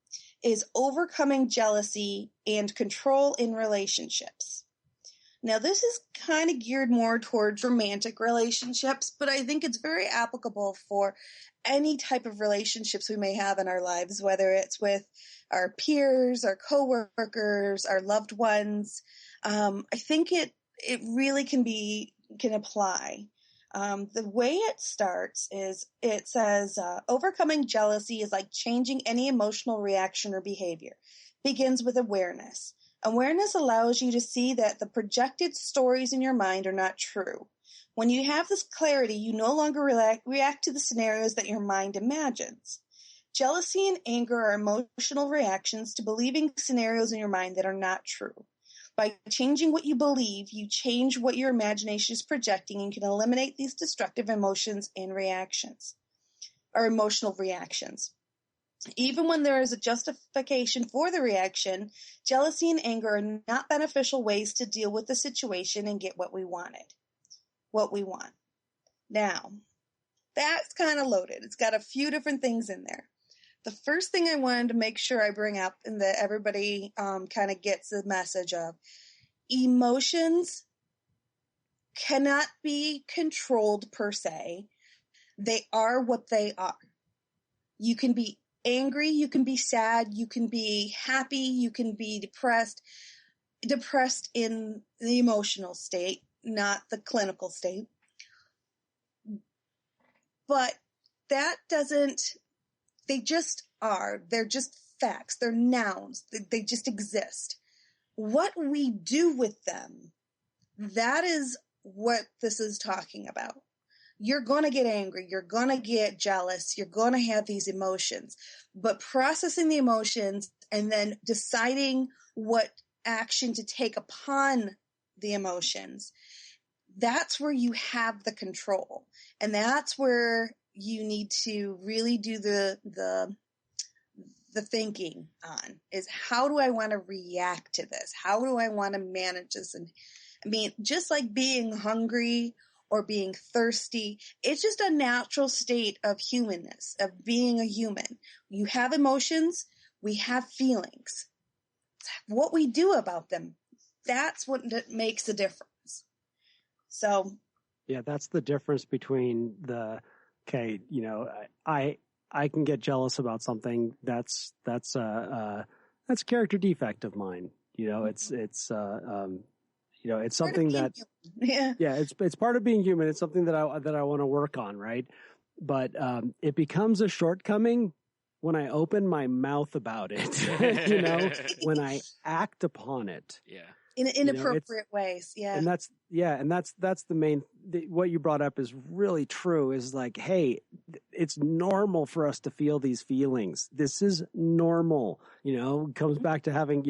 is Overcoming Jealousy and Control in Relationships. Now, this is kind of geared more towards romantic relationships, but I think it's very applicable for any type of relationships we may have in our lives, whether it's with our peers, our coworkers, our loved ones. I think it really can apply. The way it starts is it says, overcoming jealousy is like changing any emotional reaction or behavior. Begins with awareness. Awareness allows you to see that the projected stories in your mind are not true. When you have this clarity, you no longer react to the scenarios that your mind imagines. Jealousy and anger are emotional reactions to believing scenarios in your mind that are not true. By changing what you believe, you change what your imagination is projecting and can eliminate these destructive emotions and reactions, or emotional reactions. Even when there is a justification for the reaction, jealousy and anger are not beneficial ways to deal with the situation and get what we want. Now, that's kind of loaded. It's got a few different things in there. the first thing I wanted to make sure I bring up and that everybody kind of gets the message of, emotions cannot be controlled per se. They are what they are. You can be angry, you can be sad, you can be happy, you can be depressed in the emotional state, not the clinical state. But that doesn't, they just are. They're just facts. They're nouns. They just exist. What we do with them, that is what this is talking about. You're going to get angry. You're going to get jealous. You're going to have these emotions. But processing the emotions and then deciding what action to take upon the emotions, that's where you have the control. And that's where you need to really do the thinking on, is how do I want to react to this? How do I want to manage this? And I mean, just like being hungry or being thirsty, it's just a natural state of humanness, of being a human. You have emotions, we have feelings. What we do about them, that's what makes a difference. So, yeah, that's the difference between I can get jealous about something. That's a character defect of mine. It's something that, it's part of being human. It's something that I want to work on. Right. But, it becomes a shortcoming when I open my mouth about it, when I act upon it. Yeah. In inappropriate ways. Yeah. And that's the main, what you brought up is really true, is like, hey, it's normal for us to feel these feelings. This is normal, it comes back to having,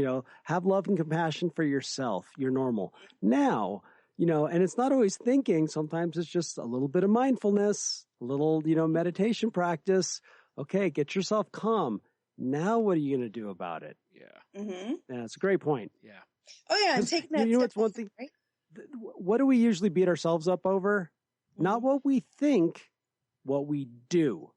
have love and compassion for yourself. You're normal now, and it's not always thinking. Sometimes it's just a little bit of mindfulness, a little, meditation practice. Okay. Get yourself calm. Now, what are you going to do about it? Yeah. Mm-hmm. And that's a great point. Yeah. Oh yeah, and taking that. It's one thing. Right? What do we usually beat ourselves up over? Mm-hmm. Not what we think, what we do.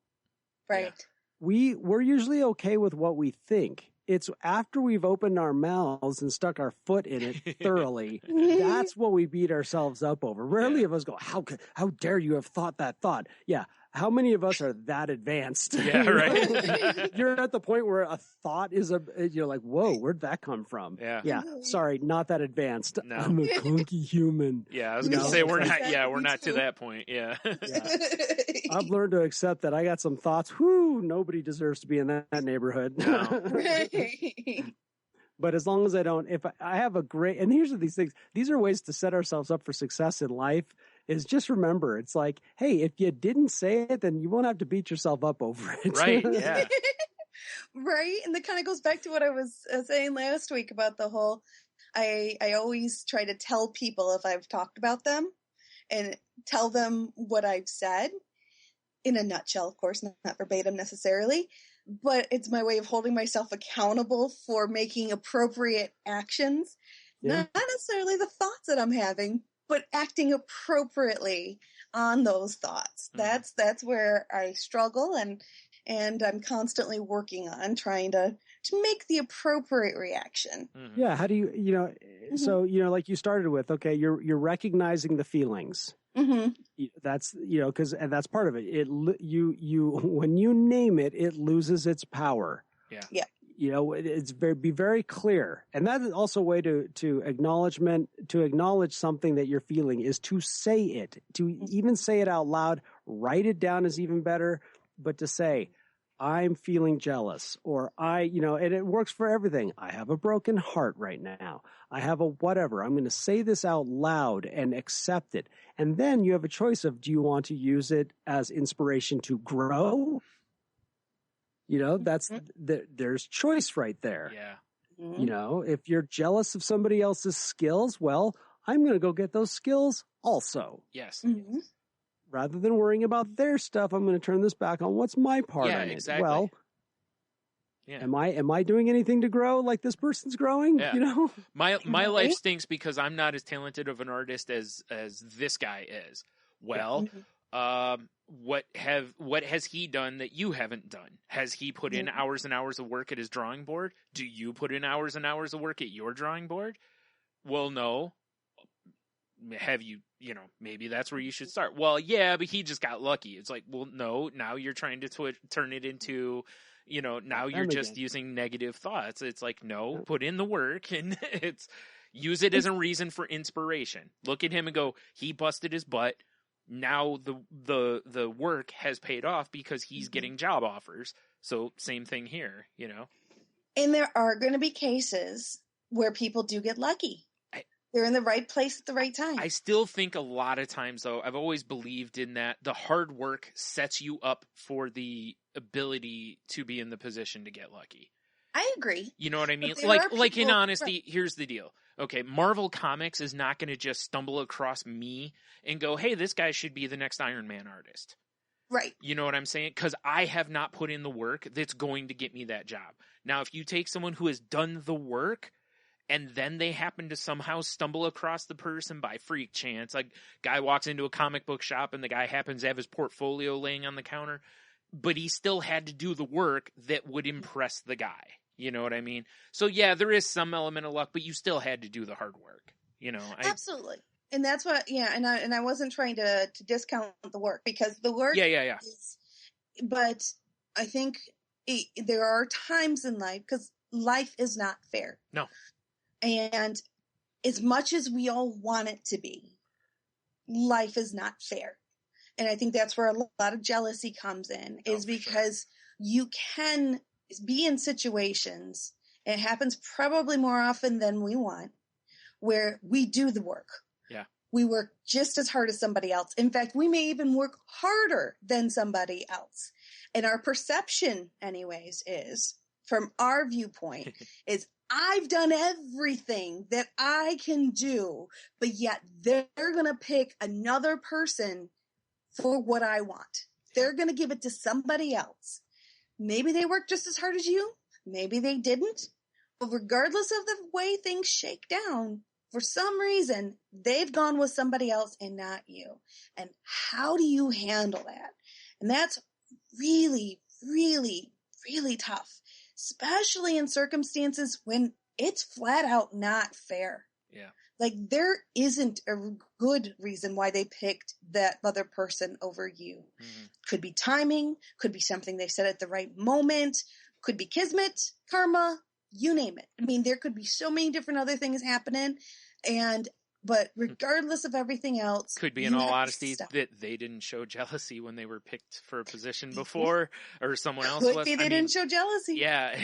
Right. Yeah. We're usually okay with what we think. It's after we've opened our mouths and stuck our foot in it thoroughly, that's what we beat ourselves up over. Rarely of us go, how dare you have thought that thought? Yeah. How many of us are that advanced? Yeah, right. You're at the point where a thought is you're like, whoa, where'd that come from? Yeah. Yeah. Sorry, not that advanced. No. I'm a clunky human. Yeah, I was going to say we're not to that point. Yeah. I've learned to accept that I got some thoughts. Whoo, nobody deserves to be in that neighborhood. No. But as long as I don't, if I have a great, and here's these things, these are ways to set ourselves up for success in life, is just remember, it's like, hey, if you didn't say it, then you won't have to beat yourself up over it. Right, yeah. Right, and that kind of goes back to what I was saying last week about the whole, I always try to tell people if I've talked about them and tell them what I've said in a nutshell, of course, not verbatim necessarily, but it's my way of holding myself accountable for making appropriate actions, not necessarily the thoughts that I'm having, but acting appropriately on those thoughts. Mm. That's where I struggle, and I'm constantly working on trying to make the appropriate reaction. Mm-hmm. Yeah. How do you, so, like you started with, okay, you're recognizing the feelings. Mm-hmm. That's, and that's part of it. When you name it, it loses its power. Yeah. Yeah. Be very clear. And that is also a way to acknowledge something that you're feeling, is to say it, to even say it out loud. Write it down is even better, but to say, I'm feeling jealous, or and it works for everything. I have a broken heart right now. I have a whatever. I'm going to say this out loud and accept it. And then you have a choice of, do you want to use it as inspiration to grow? There's choice right there. Yeah. Mm-hmm. If you're jealous of somebody else's skills, well, I'm going to go get those skills also. Yes. Mm-hmm. Rather than worrying about their stuff, I'm going to turn this back on what's my part on it. Exactly. Well, am I doing anything to grow like this person's growing? Yeah. My life stinks because I'm not as talented of an artist as this guy is. Well, what has he done that you haven't done? Has he put in hours and hours of work at his drawing board? Do you put in hours and hours of work at your drawing board? Well, no. Have you, maybe that's where you should start. Well, yeah, but he just got lucky. It's like, well, no, now you're trying to turn it into, now you're just using negative thoughts. It's like, no, put in the work, and use it as a reason for inspiration. Look at him and go, he busted his butt. Now the work has paid off because he's getting job offers. So same thing here, And there are going to be cases where people do get lucky. They're in the right place at the right time. I still think a lot of times, though, I've always believed in that the hard work sets you up for the ability to be in the position to get lucky. I agree. You know what I mean? Like In honesty, here's the deal. Okay, Marvel Comics is not going to just stumble across me and go, hey, this guy should be the next Iron Man artist. Right. You know what I'm saying? Because I have not put in the work that's going to get me that job. Now, if you take someone who has done the work and then they happen to somehow stumble across the person by freak chance, like guy walks into a comic book shop and the guy happens to have his portfolio laying on the counter, but he still had to do the work that would impress the guy. You know what I mean? So yeah, there is some element of luck, but you still had to do the hard work. Absolutely. And that's what, and I wasn't trying to discount the work, because the work but I think there are times in life, because life is not fair. No. And as much as we all want it to be, life is not fair. And I think that's where a lot of jealousy comes in, is because you can be in situations, and it happens probably more often than we want, where we do the work. Yeah. We work just as hard as somebody else. In fact, we may even work harder than somebody else. And our perception, anyways, is, from our viewpoint, is I've done everything that I can do, but yet they're going to pick another person for what I want. They're going to give it to somebody else. Maybe they worked just as hard as you. Maybe they didn't. But regardless of the way things shake down, for some reason, they've gone with somebody else and not you. And how do you handle that? And that's really, really, really tough, especially in circumstances when it's flat out not fair. Yeah. Like, there isn't a good reason why they picked that other person over you. Mm-hmm. Could be timing, could be something they said at the right moment, could be kismet, karma, you name it. I mean, there could be so many different other things happening, but regardless of everything else, could be, in all honesty, that they didn't show jealousy when they were picked for a position before, or someone else was. Could be they didn't show jealousy. Yeah,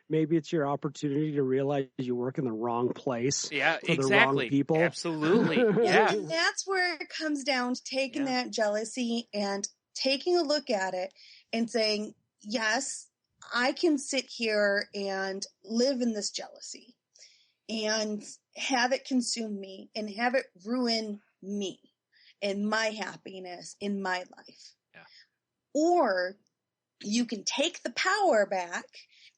maybe it's your opportunity to realize you work in the wrong place. Yeah, for exactly. the wrong people. Absolutely. Yeah, and that's where it comes down to taking that jealousy and taking a look at it and saying, yes, I can sit here and live in this jealousy and have it consume me and have it ruin me and my happiness in my life. Yeah. Or you can take the power back.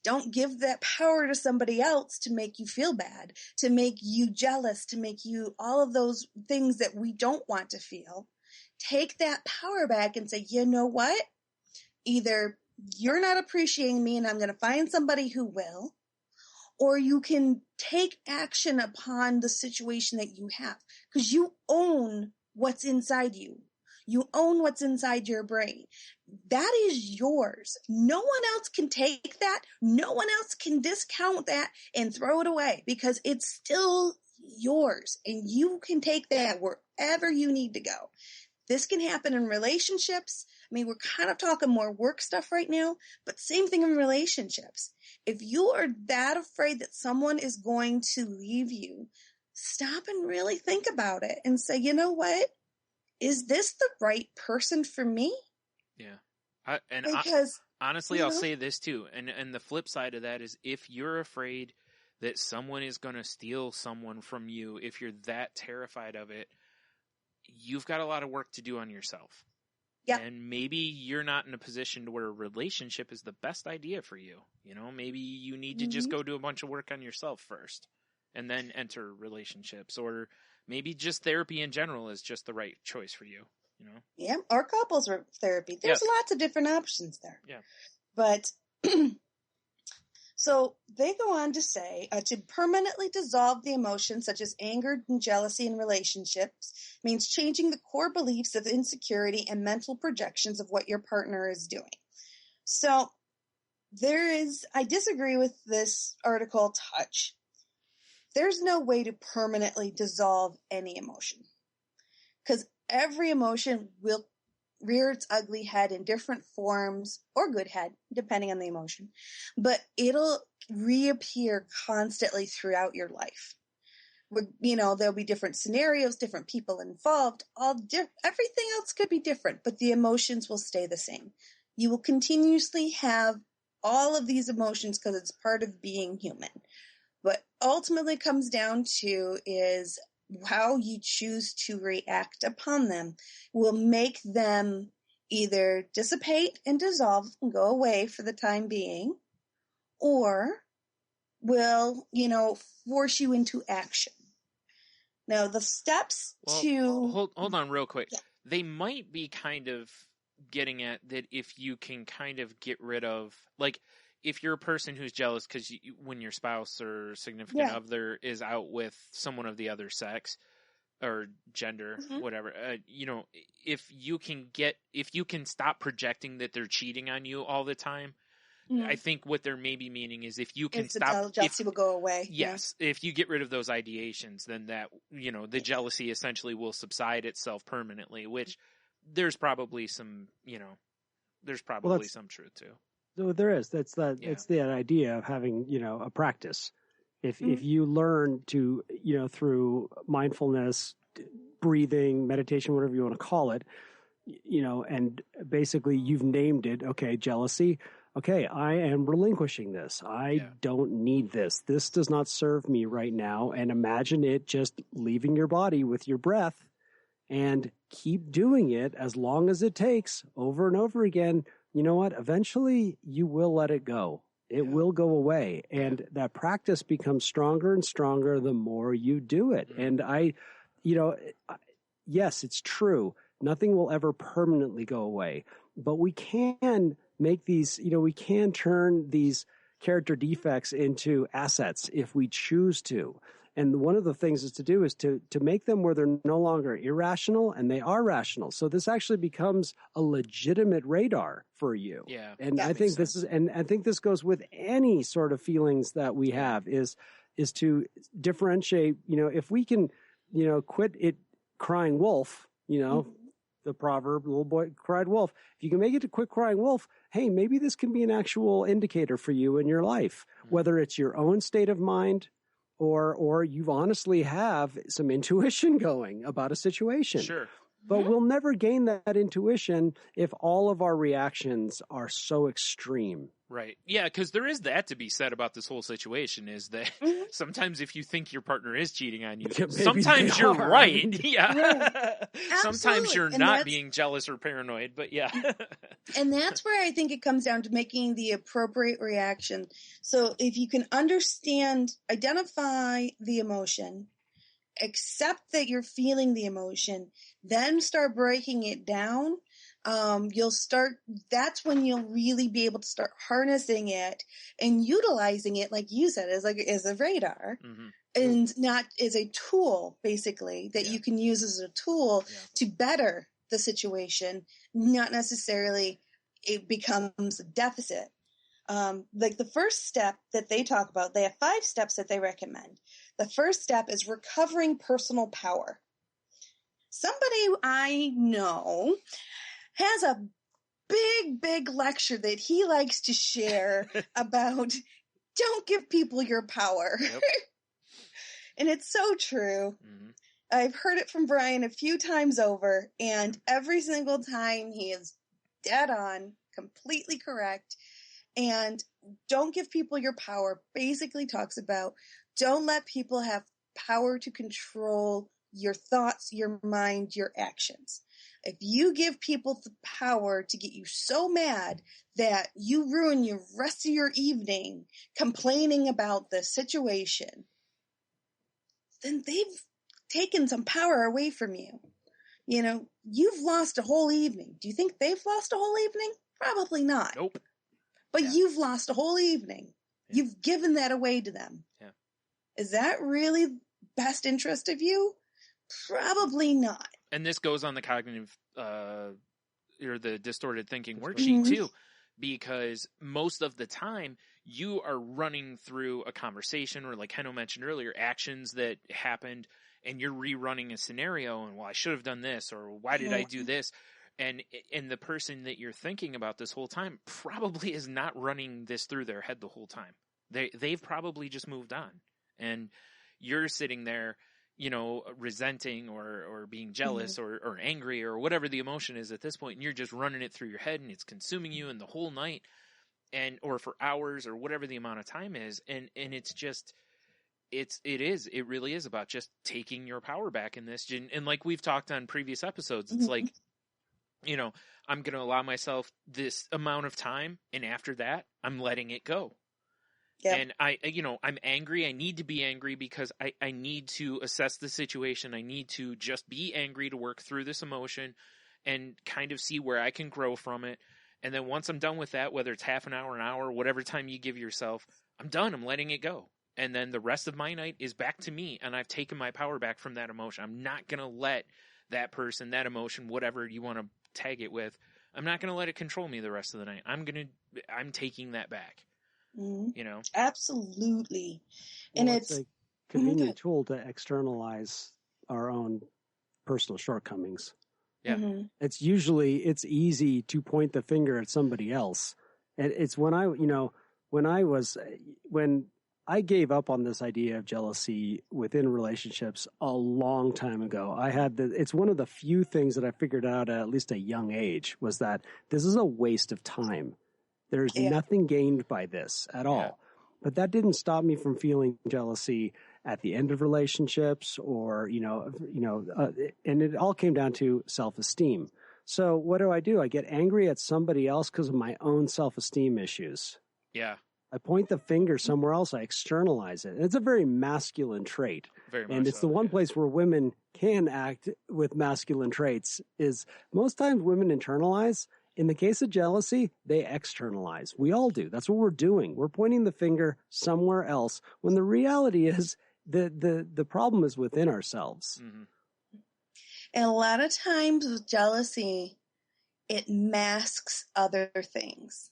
Don't give that power to somebody else to make you feel bad, to make you jealous, to make you all of those things that we don't want to feel. Take that power back and say, you know what? Either you're not appreciating me and I'm going to find somebody who will, or you can take action upon the situation that you have, because you own what's inside you. You own what's inside your brain. That is yours. No one else can take that. No one else can discount that and throw it away, because it's still yours and you can take that wherever you need to go. This can happen in relationships. I mean, we're kind of talking more work stuff right now, but same thing in relationships. If you are that afraid that someone is going to leave you, stop and really think about it and say, you know what? Is this the right person for me? Yeah. Honestly, I'll say this too. And the flip side of that is, if you're afraid that someone is going to steal someone from you, if you're that terrified of it, you've got a lot of work to do on yourself. Yeah. And maybe you're not in a position to where a relationship is the best idea for you. You know, maybe you need to just go do a bunch of work on yourself first and then enter relationships, or maybe just therapy in general is just the right choice for you. you know? Yeah, or couples therapy. There's lots of different options there. Yeah. But so they go on to say to permanently dissolve the emotions such as anger and jealousy in relationships means changing the core beliefs of insecurity and mental projections of what your partner is doing. So I disagree with this article touch. There's no way to permanently dissolve any emotion because every emotion will rear its ugly head in different forms, or good head, depending on the emotion, but it'll reappear constantly throughout your life. There'll be different scenarios, different people involved, everything else could be different, but the emotions will stay the same. You will continuously have all of these emotions because it's part of being human. What ultimately comes down to is how you choose to react upon them will make them either dissipate and dissolve and go away for the time being, or will, force you into action. Now, the steps hold on real quick. Yeah. They might be kind of getting at that if you can kind of get rid of, like, if you're a person who's jealous because when your spouse or significant other is out with someone of the other sex or gender, whatever, if you can stop projecting that they're cheating on you all the time, I think what they're maybe meaning is if you can stop, jealousy will go away. Yes, if you get rid of those ideations, then that the jealousy essentially will subside itself permanently. Which there's probably some some truth to. So there is. It's the idea of having, a practice. If you learn to, through mindfulness, breathing, meditation, whatever you want to call it, and basically you've named it, okay, jealousy. Okay, I am relinquishing this. I don't need this. This does not serve me right now. And imagine it just leaving your body with your breath and keep doing it as long as it takes over and over again. You know what? Eventually you will let it go. It will go away. And that practice becomes stronger and stronger the more you do it. And yes, it's true. Nothing will ever permanently go away, but we can make these, we can turn these character defects into assets if we choose to. And one of the things is to make them where they're no longer irrational and they are rational. So this actually becomes a legitimate radar for you. Yeah. And I think I think this goes with any sort of feelings that we have is to differentiate, if we can, quit it crying wolf, the proverb, little boy cried wolf. If you can make it to quit crying wolf, hey, maybe this can be an actual indicator for you in your life, whether it's your own state of mind, or you honestly have some intuition going about a situation. Sure. But we'll never gain that intuition if all of our reactions are so extreme. Right. Yeah, because there is that to be said about this whole situation is that sometimes if you think your partner is cheating on you, sometimes you're right. Yeah. Right. Sometimes you're not being jealous or paranoid, but yeah. And that's where I think it comes down to making the appropriate reaction. So if you can identify the emotion, accept that you're feeling the emotion, then start breaking it down, that's when you'll really be able to start harnessing it and utilizing it, like you said, as a radar and not as a tool, basically, that you can use as a tool to better the situation, not necessarily it becomes a deficit. Like the first step that they talk about, they have 5 steps that they recommend. The first step is recovering personal power. Somebody I know has a big lecture that he likes to share about don't give people your power. Yep. And it's so true. Mm-hmm. I've heard it from Brian a few times over, and every single time he is dead on, completely correct. And don't give people your power basically talks about don't let people have power to control your thoughts, your mind, your actions. If you give people the power to get you so mad that you ruin the rest of your evening complaining about the situation, then they've taken some power away from you. You've lost a whole evening. Do you think they've lost a whole evening? Probably not. Nope. But you've lost a whole evening. Yeah. You've given that away to them. Yeah. Is that really best interest of you? Probably not. And this goes on the cognitive, or the distorted thinking worksheet too, because most of the time you are running through a conversation, or like Heno mentioned earlier, actions that happened, and you're rerunning a scenario, and, well, I should have done this, or why did I do this? And the person that you're thinking about this whole time probably is not running this through their head the whole time. They've probably just moved on, and you're sitting there, resenting or being jealous or angry or whatever the emotion is at this point, and you're just running it through your head, and it's consuming you in the whole night, or for hours, or whatever the amount of time is, and it's just. It really is about just taking your power back in this. And like we've talked on previous episodes, it's like, I'm going to allow myself this amount of time, and after that, I'm letting it go. Yep. And I'm angry. I need to be angry because I need to assess the situation. I need to just be angry to work through this emotion and kind of see where I can grow from it. And then once I'm done with that, whether it's half an hour, whatever time you give yourself, I'm done. I'm letting it go. And then the rest of my night is back to me, and I've taken my power back from that emotion. I'm not going to let that person, that emotion, whatever you want to tag it with, I'm not going to let it control me the rest of the night. I'm taking that back. Mm-hmm. Absolutely. And it's a convenient tool to externalize our own personal shortcomings. Yeah. It's easy to point the finger at somebody else. And it's when I gave up on this idea of jealousy within relationships a long time ago. It's one of the few things that I figured out at least a young age, was that this is a waste of time. There's nothing gained by this at all. Yeah. But that didn't stop me from feeling jealousy at the end of relationships, or, and it all came down to self-esteem. So what do? I get angry at somebody else because of my own self-esteem issues. Yeah. I point the finger somewhere else. I externalize it. And it's a very masculine trait. And it's the one place where women can act with masculine traits. Is most times women internalize. In the case of jealousy, they externalize. We all do. That's what we're doing. We're pointing the finger somewhere else, when the reality is the problem is within ourselves. Mm-hmm. And a lot of times with jealousy, it masks other things.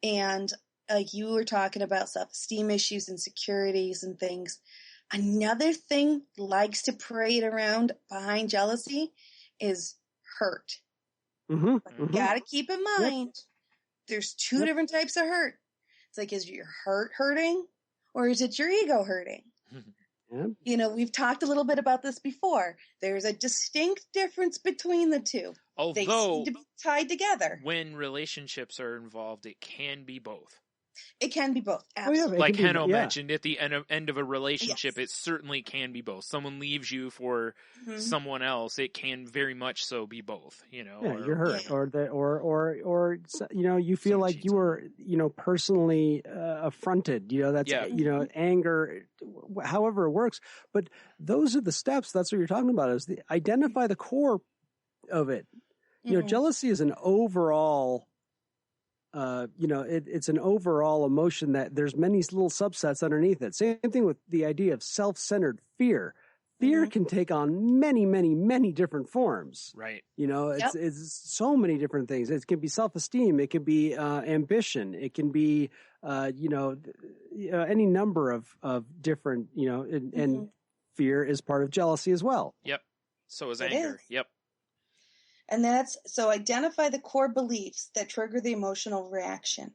And like you were talking about self-esteem issues, insecurities and things. Another thing likes to parade around behind jealousy is hurt. But gotta keep in mind, there's two different types of hurt. It's like, is your heart hurting, or is it your ego hurting? We've talked a little bit about this before. There's a distinct difference between the two. Although, they seem to be tied together. When relationships are involved, it can be both. It can be both. Absolutely. Like Heno mentioned, at the end of a relationship, it certainly can be both. Someone leaves you for someone else, it can very much so be both. You're hurt, or you feel like you were, personally affronted. That's anger, however it works. But those are the steps. That's what you're talking about. Is identify the core of it. Jealousy is an overall. It's an overall emotion that there's many little subsets underneath it. Same thing with the idea of self-centered fear. Fear can take on many, many, many different forms. Right. It's so many different things. It can be self-esteem. It can be ambition. It can be, any number of different, and fear is part of jealousy as well. Yep. So is anger. Yep. And so identify the core beliefs that trigger the emotional reaction.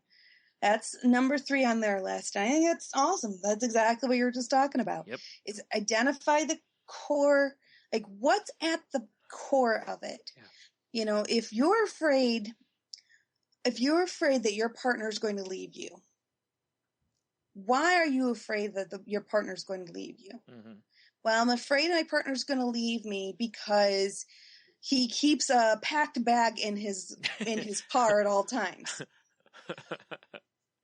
That's number 3 on their list. I think that's awesome. That's exactly what you were just talking about. Yep. Is identify the core, like what's at the core of it. Yeah. If you're afraid that your partner is going to leave you, why are you afraid that your partner is going to leave you? Well, I'm afraid my partner is going to leave me because he keeps a packed bag in his car at all times.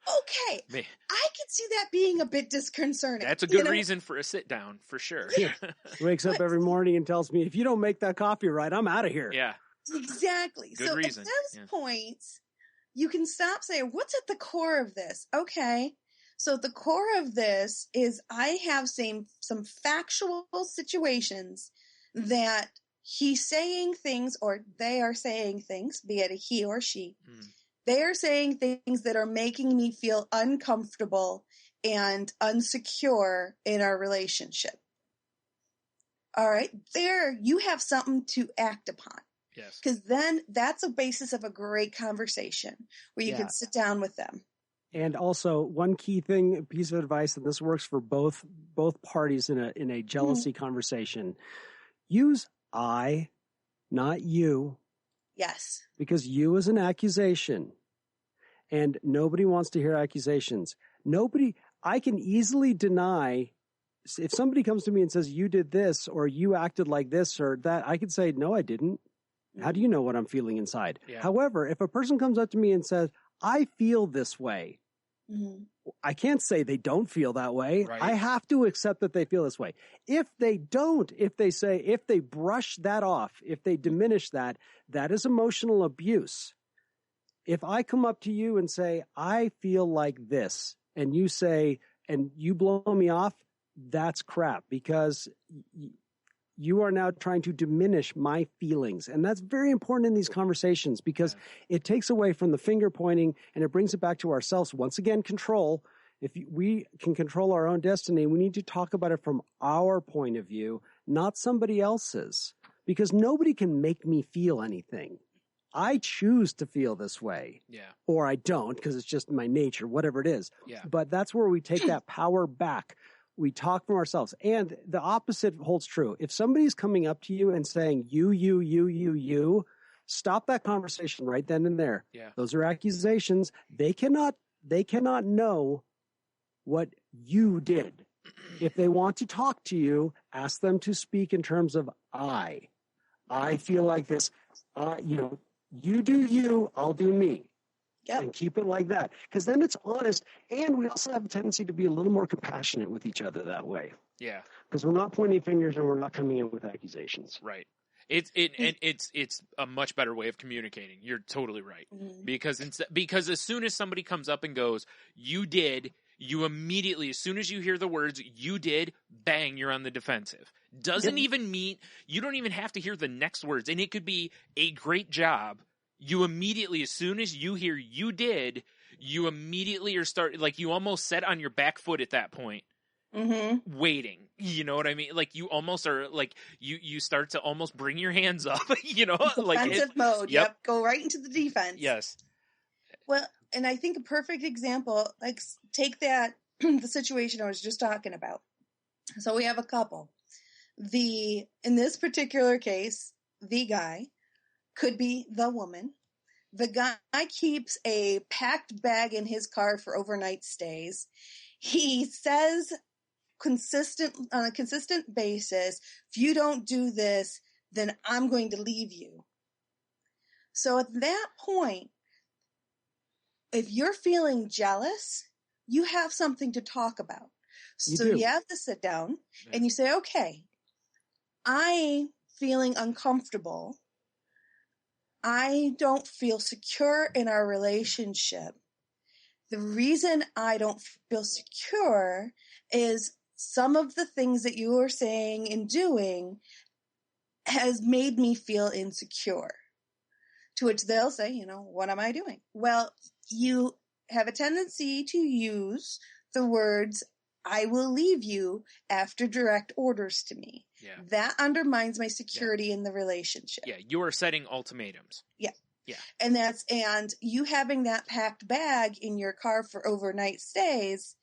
Okay, Man. I could see that being a bit disconcerting. That's a good reason for a sit down, for sure. Yeah. Wakes up every morning and tells me, if you don't make that coffee right, I'm out of here. Yeah. Exactly. Good so reason. At those points, you can stop saying, what's at the core of this? Okay. So the core of this is I have some factual situations that he's saying things or they are saying things, be it a he or she. They are saying things that are making me feel uncomfortable and unsecure in our relationship. All right. There, you have something to act upon. Yes. Because then that's a basis of a great conversation where you can sit down with them. And also, one key thing, piece of advice, and this works for both parties in a jealousy conversation: use I, not you. Yes. Because you is an accusation, and nobody wants to hear accusations. I can easily deny. If somebody comes to me and says, you did this, or you acted like this, or that, I could say, no, I didn't. How do you know what I'm feeling inside? Yeah. However, if a person comes up to me and says, I feel this way, I can't say they don't feel that way. Right. I have to accept that they feel this way. If they don't, if they brush that off, if they diminish that, that is emotional abuse. If I come up to you and say, I feel like this, and you say, and you blow me off, that's crap, because you are now trying to diminish my feelings. And that's very important in these conversations, because it takes away from the finger pointing and it brings it back to ourselves. Once again, control. If we can control our own destiny, we need to talk about it from our point of view, not somebody else's, because nobody can make me feel anything. I choose to feel this way. Yeah. Or I don't, because it's just my nature, whatever it is. Yeah. But that's where we take that power back. We talk from ourselves. And the opposite holds true. If somebody's coming up to you and saying, you, stop that conversation right then and there. Yeah. Those are accusations. They cannot know what you did. If they want to talk to you, ask them to speak in terms of I feel like this. You do you, I'll do me. Yep. And keep it like that. Because then it's honest. And we also have a tendency to be a little more compassionate with each other that way. Yeah. Because we're not pointing fingers and we're not coming in with accusations. Right. It's a much better way of communicating. You're totally right. Because as soon as somebody comes up and goes, you did, you immediately, as soon as you hear the words, you did, bang, you're on the defensive. Doesn't even mean, you don't even have to hear the next words. And it could be a great job. You immediately, as soon as you hear you did, you immediately are like you almost set on your back foot at that point. Waiting. You know what I mean? Like you almost are like, you start to almost bring your hands up, Defensive mode. Yep. Go right into the defense. Yes. Well, and I think a perfect example, like take that, the situation I was just talking about. So we have a couple. In this particular case, the guy could be the woman. The guy keeps a packed bag in his car for overnight stays. He says on a consistent basis, if you don't do this, then I'm going to leave you. So at that point, if you're feeling jealous, you have something to talk about. So you have to sit down and you say, okay, I'm feeling uncomfortable. I don't feel secure in our relationship. The reason I don't feel secure is some of the things that you are saying and doing has made me feel insecure. To which they'll say, what am I doing? Well, you have a tendency to use the words, I will leave you after direct orders to me. Yeah. That undermines my security in the relationship. Yeah, you are setting ultimatums. Yeah. Yeah. And you having that packed bag in your car for overnight stays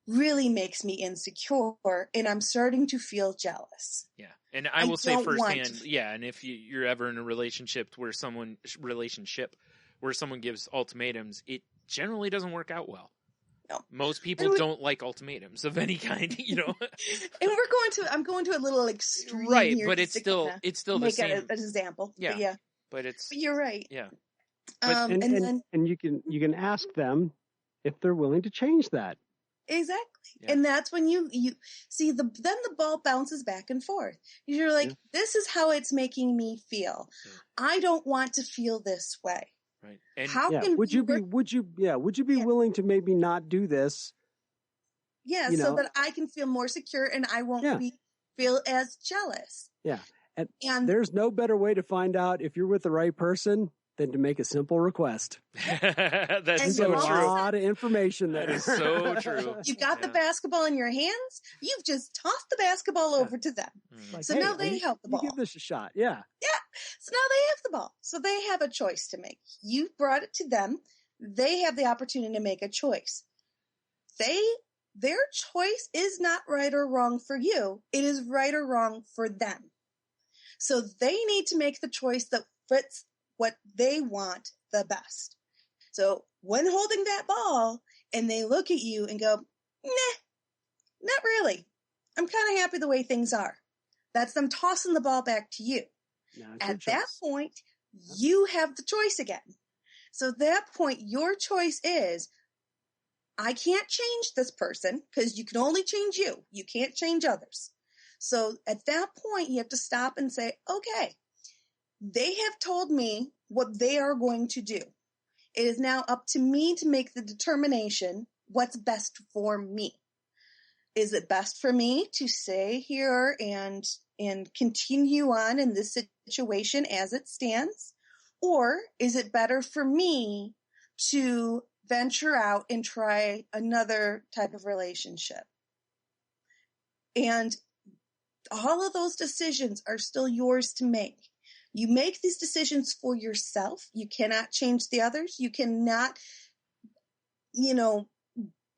really makes me insecure, and I'm starting to feel jealous. Yeah. And I will say firsthand, and if you're ever in a relationship where someone gives ultimatums, it generally doesn't work out well. No. Most people don't like ultimatums of any kind, And I'm going to a little extreme, right? Here but it's still the same. Make an example. Yeah. But you're right. Yeah. And you can ask them, if they're willing to change that. Exactly. Yeah. And that's when you see then the ball bounces back and forth. You're like, this is how it's making me feel. Yeah. I don't want to feel this way. Right. And how Yeah. can Would you be willing to maybe not do this? Yeah, so that I can feel more secure and I won't feel as jealous. Yeah. And there's no better way to find out if you're with the right person than to make a simple request. That's so true. A lot of information there. That is so true. You got the basketball in your hands. You've just tossed the basketball over to them. Like, so now they have the ball. You give this a shot. Yeah. Yeah. So now they have the ball. So they have a choice to make. You brought it to them. They have the opportunity to make a choice. Their choice is not right or wrong for you. It is right or wrong for them. So they need to make the choice that fits what they want the best. So when holding that ball and they look at you and go, nah, not really. I'm kind of happy the way things are. That's them tossing the ball back to you. At that point, you have the choice again. So at that point, your choice is, I can't change this person because you can only change you. You can't change others. So at that point, you have to stop and say, okay, they have told me what they are going to do. It is now up to me to make the determination what's best for me. Is it best for me to stay here and continue on in this situation as it stands? Or is it better for me to venture out and try another type of relationship? And all of those decisions are still yours to make. You make these decisions for yourself. You cannot change the others. You cannot,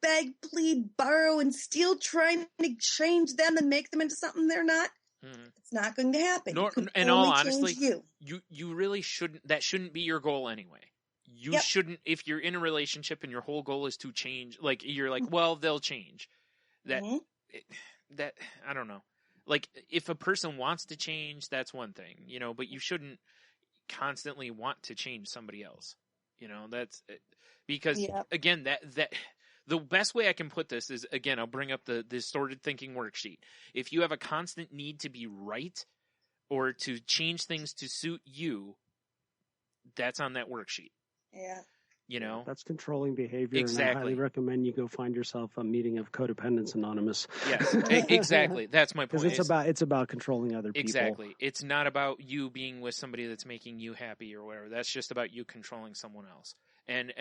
beg, plead, borrow, and steal, trying to change them and make them into something they're not. Mm-hmm. It's not going to happen. In all honesty, you really shouldn't. That shouldn't be your goal anyway. You shouldn't. If you're in a relationship and your whole goal is to change, like you're like, well, they'll change. That I don't know. Like if a person wants to change, that's one thing, but you shouldn't constantly want to change somebody else. That's because again, that the best way I can put this is, again, I'll bring up the distorted thinking worksheet. If you have a constant need to be right or to change things to suit you, that's on that worksheet. Yeah. That's controlling behavior. Exactly. And I highly recommend you go find yourself a meeting of Codependence Anonymous. Yes, exactly. That's my point. Because it's about controlling other people. Exactly. It's not about you being with somebody that's making you happy or whatever. That's just about you controlling someone else. And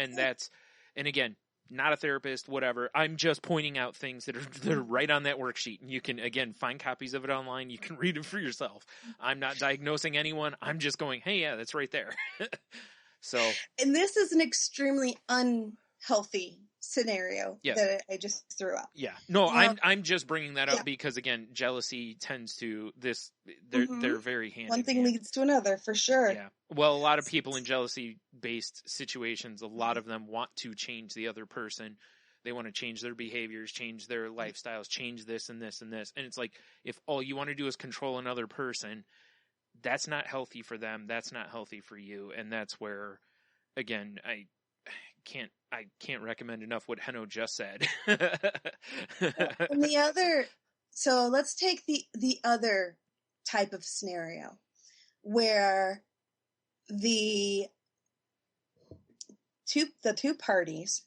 again, not a therapist, whatever. I'm just pointing out things that are right on that worksheet. And you can, again, find copies of it online. You can read it for yourself. I'm not diagnosing anyone. I'm just going, hey, yeah, that's right there. And this is an extremely unhealthy scenario that I just threw up. Yeah. No, I'm just bringing that up because, again, jealousy tends to they're very handy. One thing leads to another, for sure. Yeah. Well, a lot of people in jealousy-based situations, a lot of them want to change the other person. They want to change their behaviors, change their lifestyles, change this and this and this. And it's like, if all you want to do is control another person, that's not healthy for them. That's not healthy for you. And that's where, again, I can't recommend enough what Heno just said. And so let's take the other type of scenario where the two parties,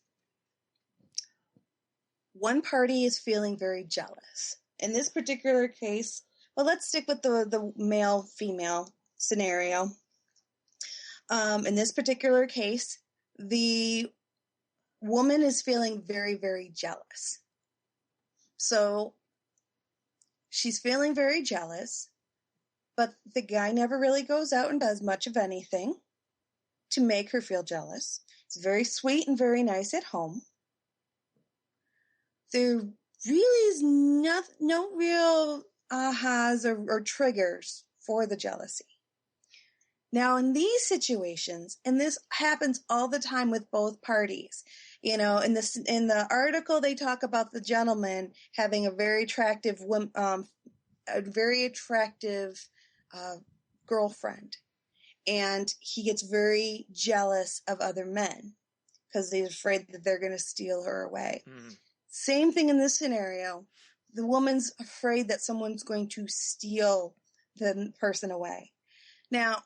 one party is feeling very jealous. In this particular case, well, let's stick with the male-female scenario. In this particular case, the woman is feeling very, very jealous. So she's feeling very jealous, but the guy never really goes out and does much of anything to make her feel jealous. It's very sweet and very nice at home. There really is no real ahas or triggers for the jealousy. Now, in these situations, and this happens all the time with both parties, in the article they talk about the gentleman having a very attractive girlfriend, and he gets very jealous of other men because they're afraid that they're going to steal her away. Mm-hmm. Same thing in this scenario. The woman's afraid that someone's going to steal the person away. Now,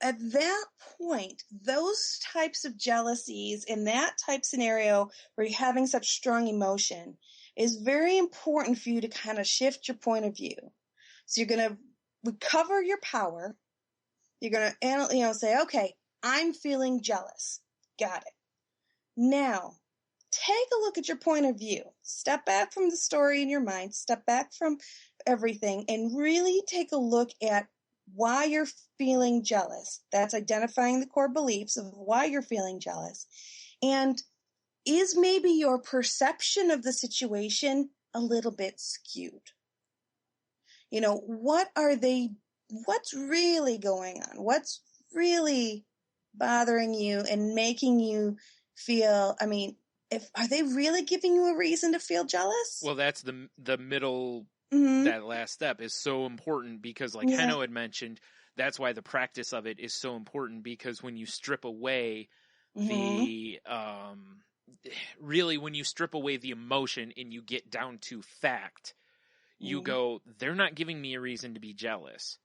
at that point, those types of jealousies in that type scenario where you're having such strong emotion is very important for you to kind of shift your point of view. So you're going to recover your power. You're going to, say, okay, I'm feeling jealous. Got it. Now, take a look at your point of view. Step back from the story in your mind. Step back from everything and really take a look at why you're feeling jealous. That's identifying the core beliefs of why you're feeling jealous. And is maybe your perception of the situation a little bit skewed? What's really going on? What's really bothering you and making you feel, are they really giving you a reason to feel jealous? Well, that's the middle. Mm-hmm. That last step is so important because, like Heno had mentioned, that's why the practice of it is so important, because when you strip away the really when you strip away the emotion and you get down to fact, you go, they're not giving me a reason to be jealous.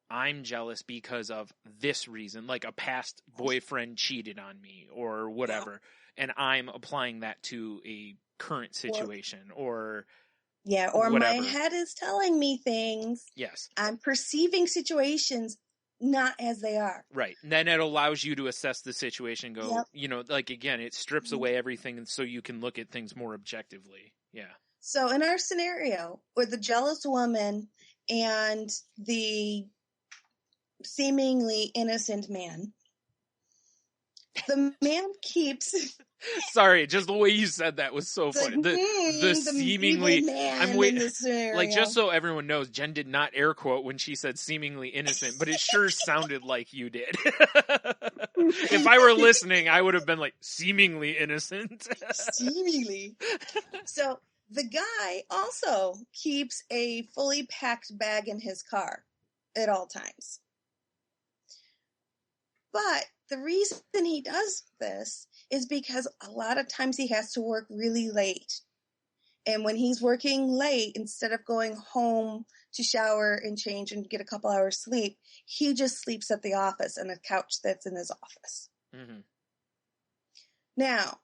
I'm jealous because of this reason, like a past boyfriend cheated on me or whatever, and I'm applying that to a current situation or or whatever. My head is telling me things. Yes. I'm perceiving situations not as they are. Right. And then it allows you to assess the situation, again, it strips away everything and so you can look at things more objectively. Yeah. So in our scenario with the jealous woman and the seemingly innocent man, the man keeps... Sorry, just the way you said that was so funny. The seemingly man in this scenario. Like, just so everyone knows, Jen did not air quote when she said seemingly innocent, but it sure sounded like you did. If I were listening, I would have been like, seemingly innocent. Seemingly. So the guy also keeps a fully packed bag in his car at all times. But the reason he does this is because a lot of times he has to work really late. And when he's working late, instead of going home to shower and change and get a couple hours sleep, he just sleeps at the office on a couch that's in his office. Mm-hmm. Now,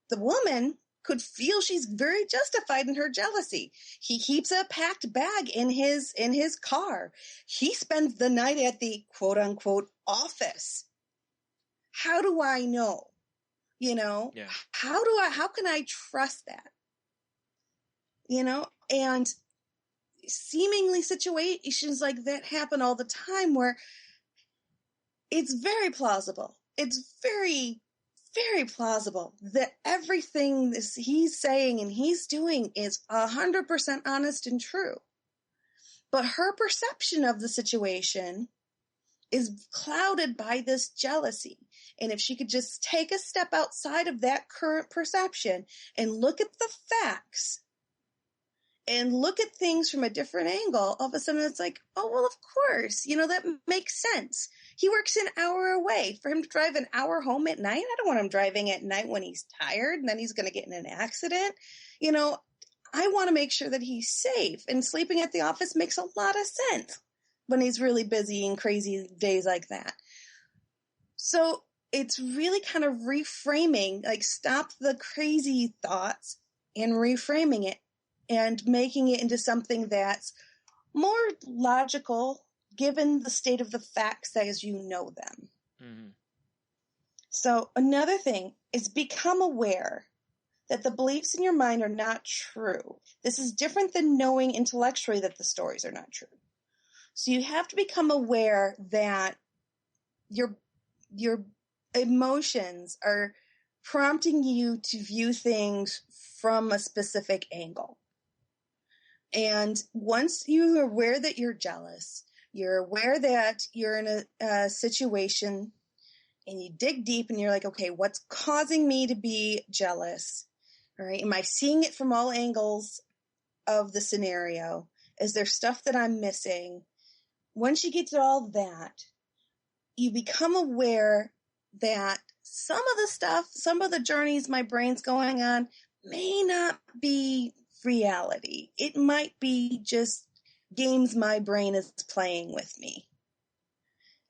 the woman could feel she's very justified in her jealousy. He keeps a packed bag in his car. He spends the night at the quote unquote office. How do I know? Yeah. How can I trust that? And seemingly situations like that happen all the time where it's very plausible. It's very, very plausible that everything he's saying and he's doing is 100% honest and true. But her perception of the situation is clouded by this jealousy. And if she could just take a step outside of that current perception and look at the facts and look at things from a different angle, all of a sudden it's like, oh, well, of course, that makes sense. He works an hour away. For him to drive an hour home at night, I don't want him driving at night when he's tired and then he's going to get in an accident. I want to make sure that he's safe, and sleeping at the office makes a lot of sense when he's really busy and crazy days like that. So it's really kind of reframing, like stop the crazy thoughts and reframing it and making it into something that's more logical given the state of the facts as you know them. Mm-hmm. So another thing is become aware that the beliefs in your mind are not true. This is different than knowing intellectually that the stories are not true. So you have to become aware that your emotions are prompting you to view things from a specific angle. And once you're aware that you're jealous, you're aware that you're in a situation and you dig deep and you're like, okay, what's causing me to be jealous? All right. Am I seeing it from all angles of the scenario? Is there stuff that I'm missing? Once you get to all that, you become aware that some of the stuff, some of the journeys my brain's going on may not be reality. It might be just games my brain is playing with me.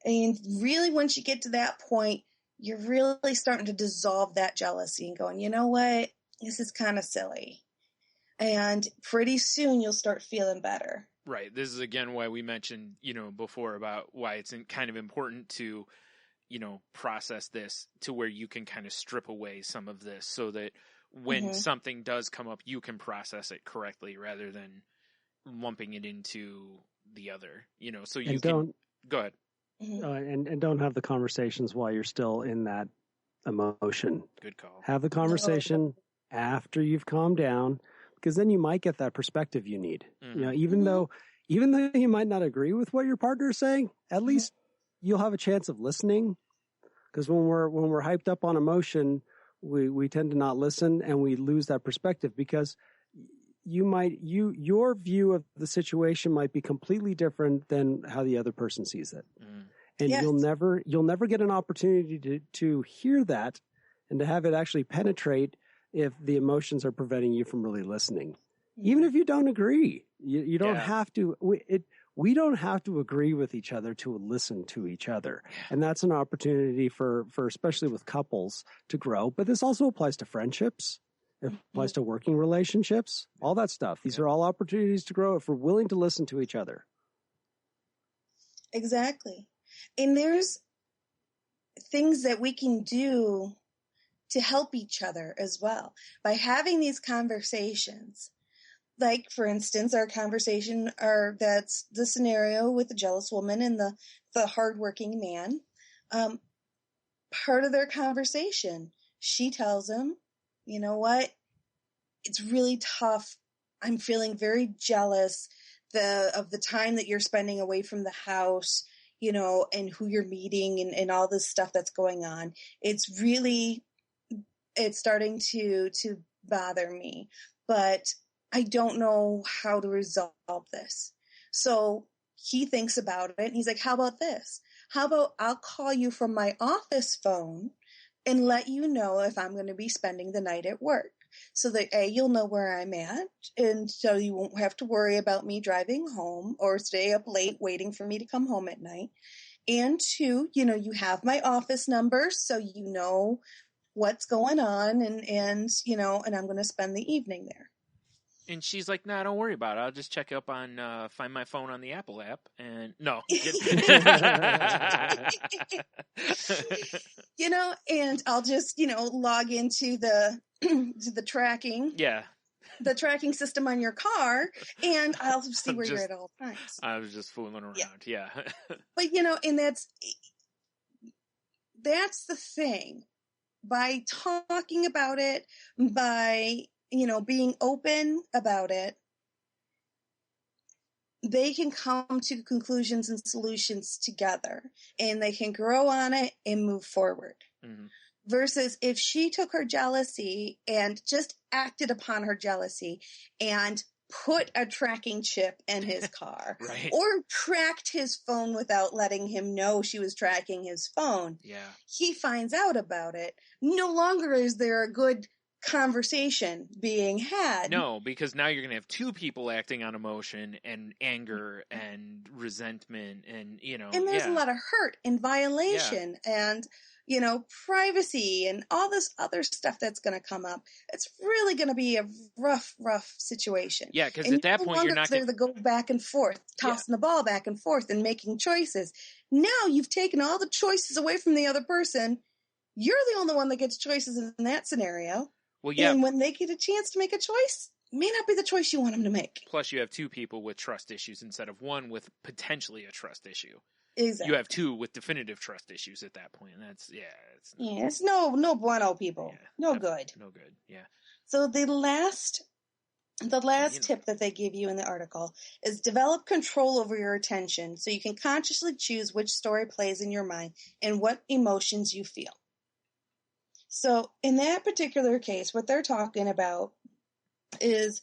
And really, once you get to that point, you're really starting to dissolve that jealousy and going, you know what? This is kind of silly. And pretty soon you'll start feeling better. Right. This is, again, why we mentioned, before about why it's kind of important to, process this to where you can kind of strip away some of this so that when something does come up, you can process it correctly rather than lumping it into the other, so you can go ahead. And don't have the conversations while you're still in that emotion. Good call. Have the conversation after you've calmed down, because then you might get that perspective you need. Even though you might not agree with what your partner is saying, at least you'll have a chance of listening. Because when we're hyped up on emotion, we tend to not listen and we lose that perspective, because your view of the situation might be completely different than how the other person sees it. And you'll never get an opportunity to hear that and to have it actually penetrate if the emotions are preventing you from really listening. Even if you don't agree, you don't have to. We don't have to agree with each other to listen to each other. And that's an opportunity for especially with couples to grow. But this also applies to friendships. It applies to working relationships, all that stuff. These are all opportunities to grow if we're willing to listen to each other. Exactly. And there's things that we can do to help each other as well by having these conversations. Like, for instance, our conversation, that's the scenario with the jealous woman and the hardworking man. Part of their conversation, she tells him, you know what? It's really tough. I'm feeling very jealous of the time that you're spending away from the house, and who you're meeting and all this stuff that's going on. It's starting to bother me, but I don't know how to resolve this. So he thinks about it and he's like, how about this? How about I'll call you from my office phone and let you know if I'm going to be spending the night at work, so that you'll know where I'm at, and so you won't have to worry about me driving home or stay up late waiting for me to come home at night. And 2, you have my office number, so you know what's going on, and I'm going to spend the evening there. And she's like, nah, don't worry about it. I'll just check up on, find my phone on the Apple app. And no. And I'll just, log into to the tracking. Yeah. The tracking system on your car, and I'll see where you're at all times. I was just fooling around. Yeah. But, and that's the thing. By talking about it, by being open about it, they can come to conclusions and solutions together, and they can grow on it and move forward. Mm-hmm. Versus if she took her jealousy and just acted upon her jealousy and put a tracking chip in his car, right, or tracked his phone without letting him know she was tracking his phone. Yeah. He finds out about it. No longer is there a good conversation being had. No, because now you're going to have 2 people acting on emotion and anger and resentment and, And there's a lot of hurt and violation and, privacy and all this other stuff that's going to come up. It's really going to be a rough situation. Yeah, because at that point, you're not there to go back and forth, tossing the ball back and forth and making choices. Now you've taken all the choices away from the other person. You're the only one that gets choices in that scenario. Well, yeah. And when they get a chance to make a choice, it may not be the choice you want them to make. Plus, you have 2 people with trust issues instead of 1 with potentially a trust issue. Exactly. You have 2 with definitive trust issues at that point. That's it's no bueno, people. No good. No good. Yeah. So the last tip that they give you in the article is develop control over your attention, so you can consciously choose which story plays in your mind and what emotions you feel. So in that particular case, what they're talking about is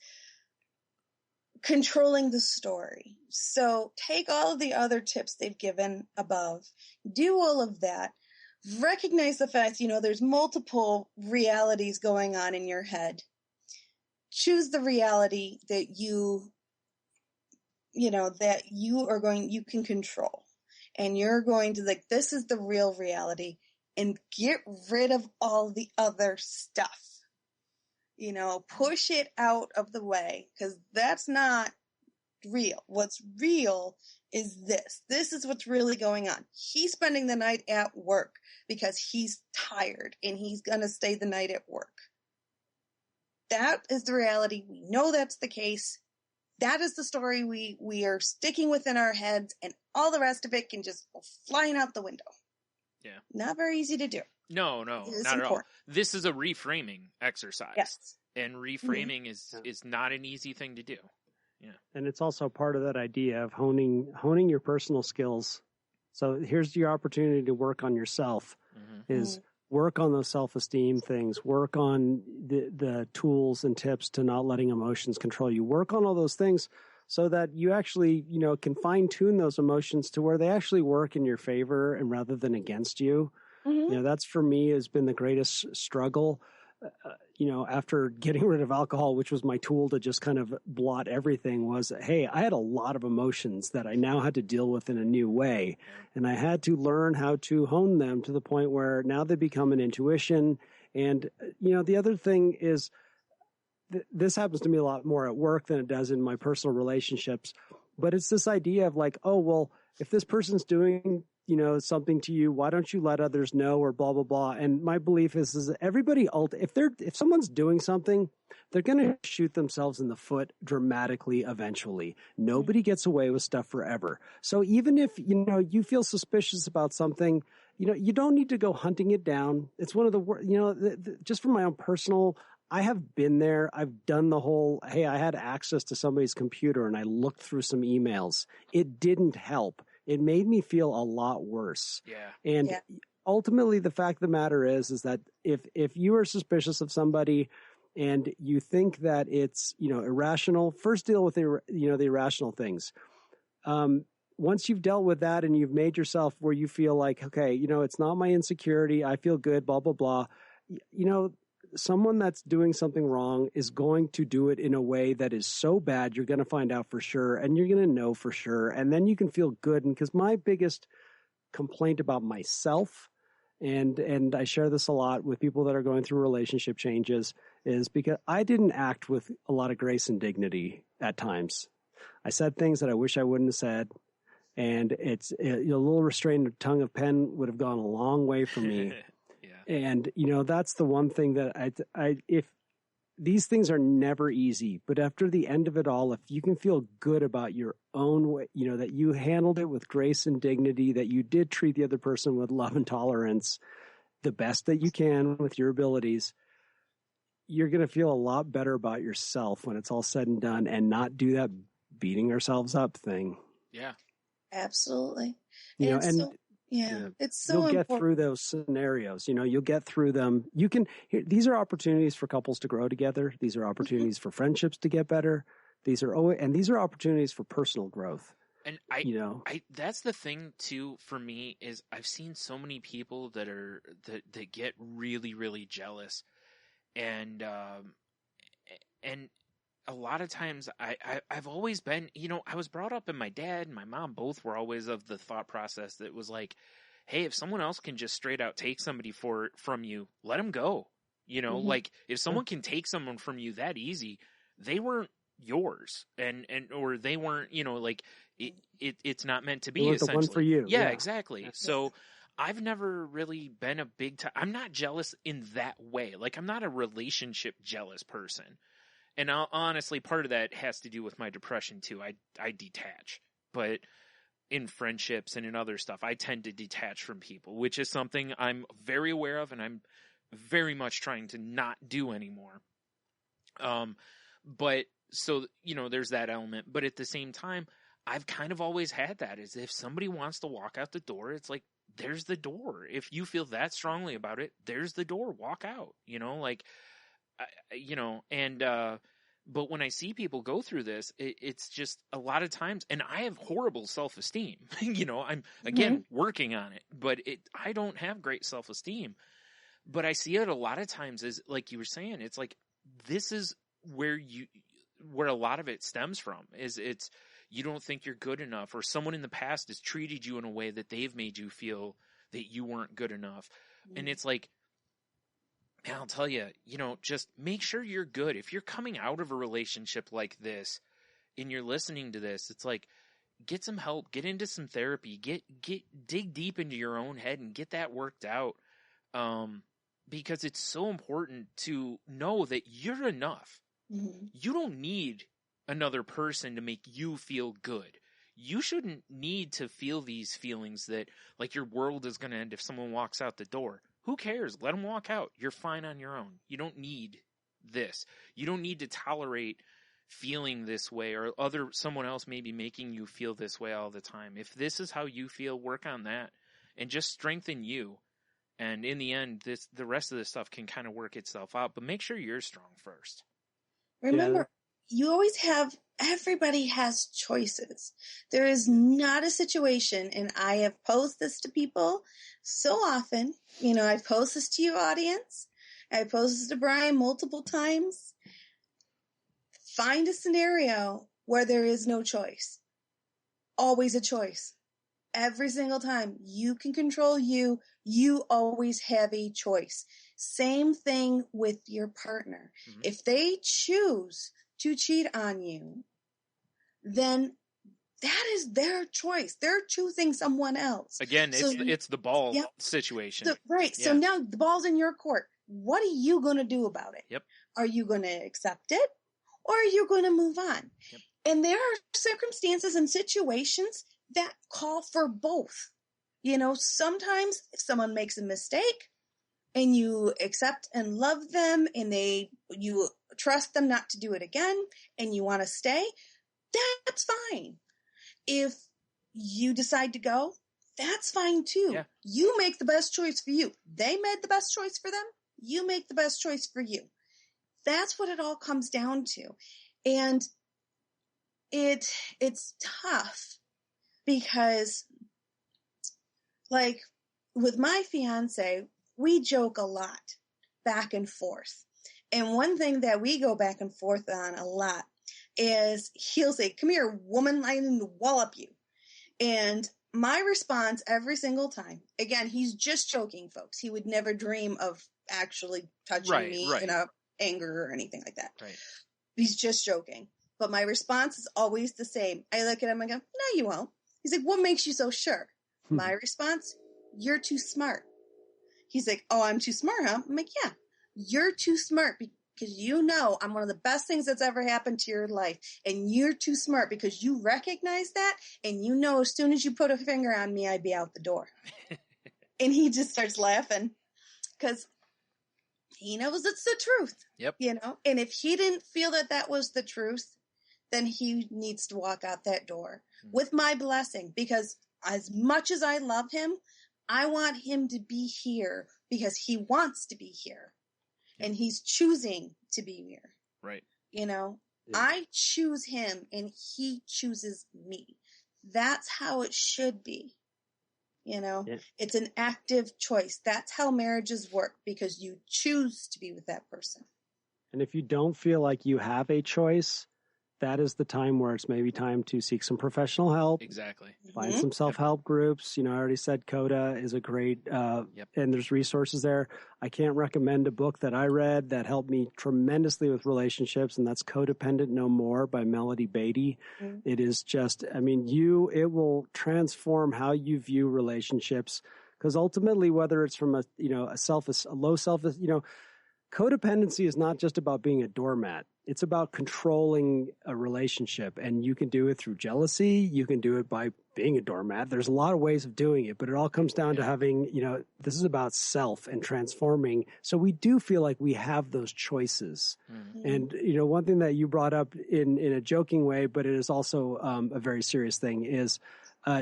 controlling the story. So take all of the other tips they've given above, do all of that, recognize the fact, there's multiple realities going on in your head. Choose the reality that you can control. And you're going to this is the real reality, and get rid of all the other stuff. Push it out of the way, because that's not real. What's real is this. This is what's really going on. He's spending the night at work because he's tired and he's going to stay the night at work. That is the reality. We know that's the case. That is the story we are sticking within our heads, and all the rest of it can just go flying out the window. Yeah. Not very easy to do. No, not at all. This is a reframing exercise. Yes. And reframing is not an easy thing to do. Yeah. And it's also part of that idea of honing your personal skills. So here's your opportunity to work on yourself, is work on those self-esteem things, work on the tools and tips to not letting emotions control you, work on all those things so that you actually, can fine-tune those emotions to where they actually work in your favor and rather than against you. That's for me has been the greatest struggle. After getting rid of alcohol, which was my tool to just kind of blot everything, was, hey, I had a lot of emotions that I now had to deal with in a new way. And I had to learn how to hone them to the point where now they become an intuition. And, the other thing is, this happens to me a lot more at work than it does in my personal relationships. But it's this idea of oh, well, if this person's doing something to you, why don't you let others know, or blah, blah, blah. And my belief is that everybody, if someone's doing something, they're going to shoot themselves in the foot dramatically eventually. Nobody gets away with stuff forever. So even if, you feel suspicious about something, you don't need to go hunting it down. It's one of the, just from my own personal, I have been there. I've done the whole, hey, I had access to somebody's computer and I looked through some emails. It didn't help. It made me feel a lot worse. Yeah. And ultimately, the fact of the matter is that if you are suspicious of somebody and you think that it's, irrational, first deal with the irrational things. Once you've dealt with that and you've made yourself where you feel like, okay, it's not my insecurity, I feel good, blah, blah, blah. Someone that's doing something wrong is going to do it in a way that is so bad, you're going to find out for sure, and you're going to know for sure, and then you can feel good. And because my biggest complaint about myself, and I share this a lot with people that are going through relationship changes, is because I didn't act with a lot of grace and dignity at times. I said things that I wish I wouldn't have said, and it's a little restrained tongue of pen would have gone a long way for me. And, that's the one thing that if these things are never easy, but after the end of it all, if you can feel good about your own way, that you handled it with grace and dignity, that you did treat the other person with love and tolerance, the best that you can with your abilities, you're going to feel a lot better about yourself when it's all said and done, and not do that beating ourselves up thing. Yeah. Absolutely. Yeah, it's so you'll get important. through those scenarios. You'll get through them. These are opportunities for couples to grow together. These are opportunities for friendships to get better. These are opportunities for personal growth. And that's the thing too for me, is I've seen so many people that get really, really jealous, and a lot of times I've always been, I was brought up, and my dad and my mom both were always of the thought process that was like, hey, if someone else can just straight out take somebody from you, let them go. Like if someone can take someone from you that easy, they weren't yours, or they weren't, it's not meant to be. They weren't essentially the one for you. Yeah, exactly. So I've never really been a big time. I'm not jealous in that way. Like, I'm not a relationship jealous person. And honestly, part of that has to do with my depression too. I detach, but in friendships and in other stuff, I tend to detach from people, which is something I'm very aware of, and I'm very much trying to not do anymore. But so, there's that element, but at the same time, I've kind of always had that, is if somebody wants to walk out the door, it's like, there's the door. If you feel that strongly about it, there's the door, walk out, But when I see people go through this, it's just a lot of times, and I have horrible self-esteem. I'm, again, working on it, but I don't have great self-esteem. But I see it a lot of times as, like you were saying, it's like, this is where a lot of it stems from, is it's, you don't think you're good enough, or someone in the past has treated you in a way that they've made you feel that you weren't good enough. And it's like, man, I'll tell you, just make sure you're good. If you're coming out of a relationship like this and you're listening to this, it's like, get some help, get into some therapy, dig deep into your own head and get that worked out. Because it's so important to know that you're enough. Mm-hmm. You don't need another person to make you feel good. You shouldn't need to feel these feelings that like your world is going to end if someone walks out the door. Who cares? Let them walk out. You're fine on your own. You don't need this. You don't need to tolerate feeling this way, or someone else maybe making you feel this way all the time. If this is how you feel, work on that and just strengthen you. And in the end, the rest of this stuff can kind of work itself out, but make sure you're strong first. Remember, everybody has choices. There is not a situation, and I have posed this to people so often. I've posed this to your audience. I posed this to Brian multiple times. Find a scenario where there is no choice. Always a choice. Every single time. You can control you. You always have a choice. Same thing with your partner. Mm-hmm. If they choose to cheat on you, then that is their choice. They're choosing someone else. Again, it's the ball situation. Right. Yeah. So now the ball's in your court. What are you going to do about it? Yep. Are you going to accept it, or are you going to move on? Yep. And there are circumstances and situations that call for both. Sometimes if someone makes a mistake and you accept and love them and you trust them not to do it again and you want to stay, that's fine. If you decide to go, that's fine too. Yeah. You make the best choice for you. They made the best choice for them. You make the best choice for you. That's what it all comes down to. And it's tough because, like, with my fiance, we joke a lot back and forth. And one thing that we go back and forth on a lot is he'll say, "Come here, woman, I need to wallop you." And my response every single time, again, he's just joking, folks. He would never dream of actually touching me in a anger or anything like that. Right. He's just joking. But my response is always the same. I look at him and go, "No, you won't." He's like, "What makes you so sure?" My response, "You're too smart." He's like, "Oh, I'm too smart, huh?" I'm like, "Yeah, you're too smart because I'm one of the best things that's ever happened to your life. And you're too smart because you recognize that, and as soon as you put a finger on me, I'd be out the door." And he just starts laughing because he knows it's the truth. Yep. And if he didn't feel that was the truth, then he needs to walk out that door with my blessing, because as much as I love him, I want him to be here because he wants to be here. And he's choosing to be here. Right. Yeah. I choose him and he chooses me. That's how it should be. Yeah. It's an active choice. That's how marriages work, because you choose to be with that person. And if you don't feel like you have a choice, that is the time where it's maybe time to seek some professional help. Exactly. Find some self-help groups. I already said CODA is a great, and there's resources there. I can't recommend a book that I read that helped me tremendously with relationships, and that's Codependent No More by Melody Beatty. Mm-hmm. It is just, it will transform how you view relationships, because ultimately, whether it's from a low self, codependency is not just about being a doormat. It's about controlling a relationship, and you can do it through jealousy. You can do it by being a doormat. There's a lot of ways of doing it, but it all comes down to having, this is about self and transforming. So we do feel like we have those choices. Mm-hmm. And, one thing that you brought up in a joking way, but it is also a very serious thing, is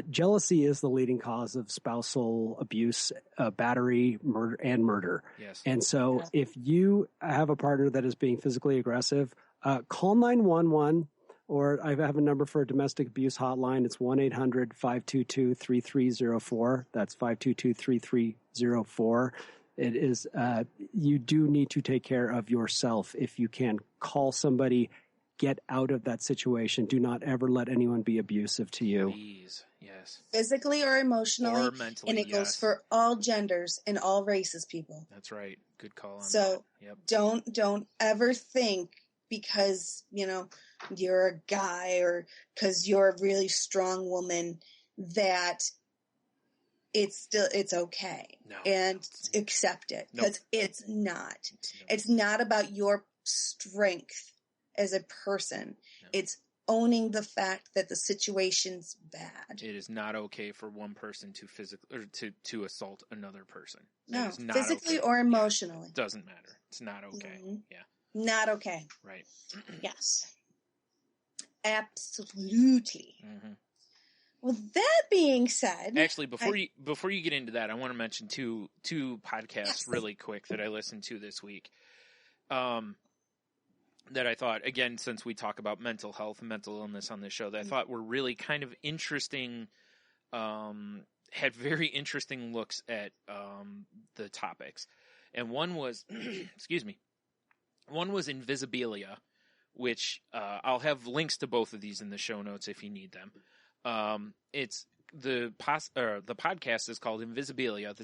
jealousy is the leading cause of spousal abuse, battery, murder, and murder. Yes. And so if you have a partner that is being physically aggressive, call 911, or I have a number for a domestic abuse hotline. It's 1-800-522-3304. That's 522-3304. It is, you do need to take care of yourself. If you can, call somebody, get out of that situation. Do not ever let anyone be abusive to you. Please, yes. Physically or emotionally. Or mentally, and it goes yes. for all genders and all races, people. That's right. Good call on that. So Yep. don't ever think because, you're a guy or because you're a really strong woman that it's okay. No. And accept it, because it's not. It's not about your strength as a person. No. It's owning the fact that the situation's bad. It is not okay for one person to physically or to assault another person. No, is not physically okay. or emotionally. It doesn't matter. It's not okay. Mm-hmm. Yeah. Not okay. Right. Yes. Absolutely. Mm-hmm. Well, that being said, actually, before you get into that, I want to mention two podcasts really quick that I listened to this week. That I thought, again, since we talk about mental health and mental illness on this show, that I thought were really kind of interesting, had very interesting looks at the topics. And one was, excuse me, one was Invisibilia, which I'll have links to both of these in the show notes if you need them. It's the podcast is called Invisibilia.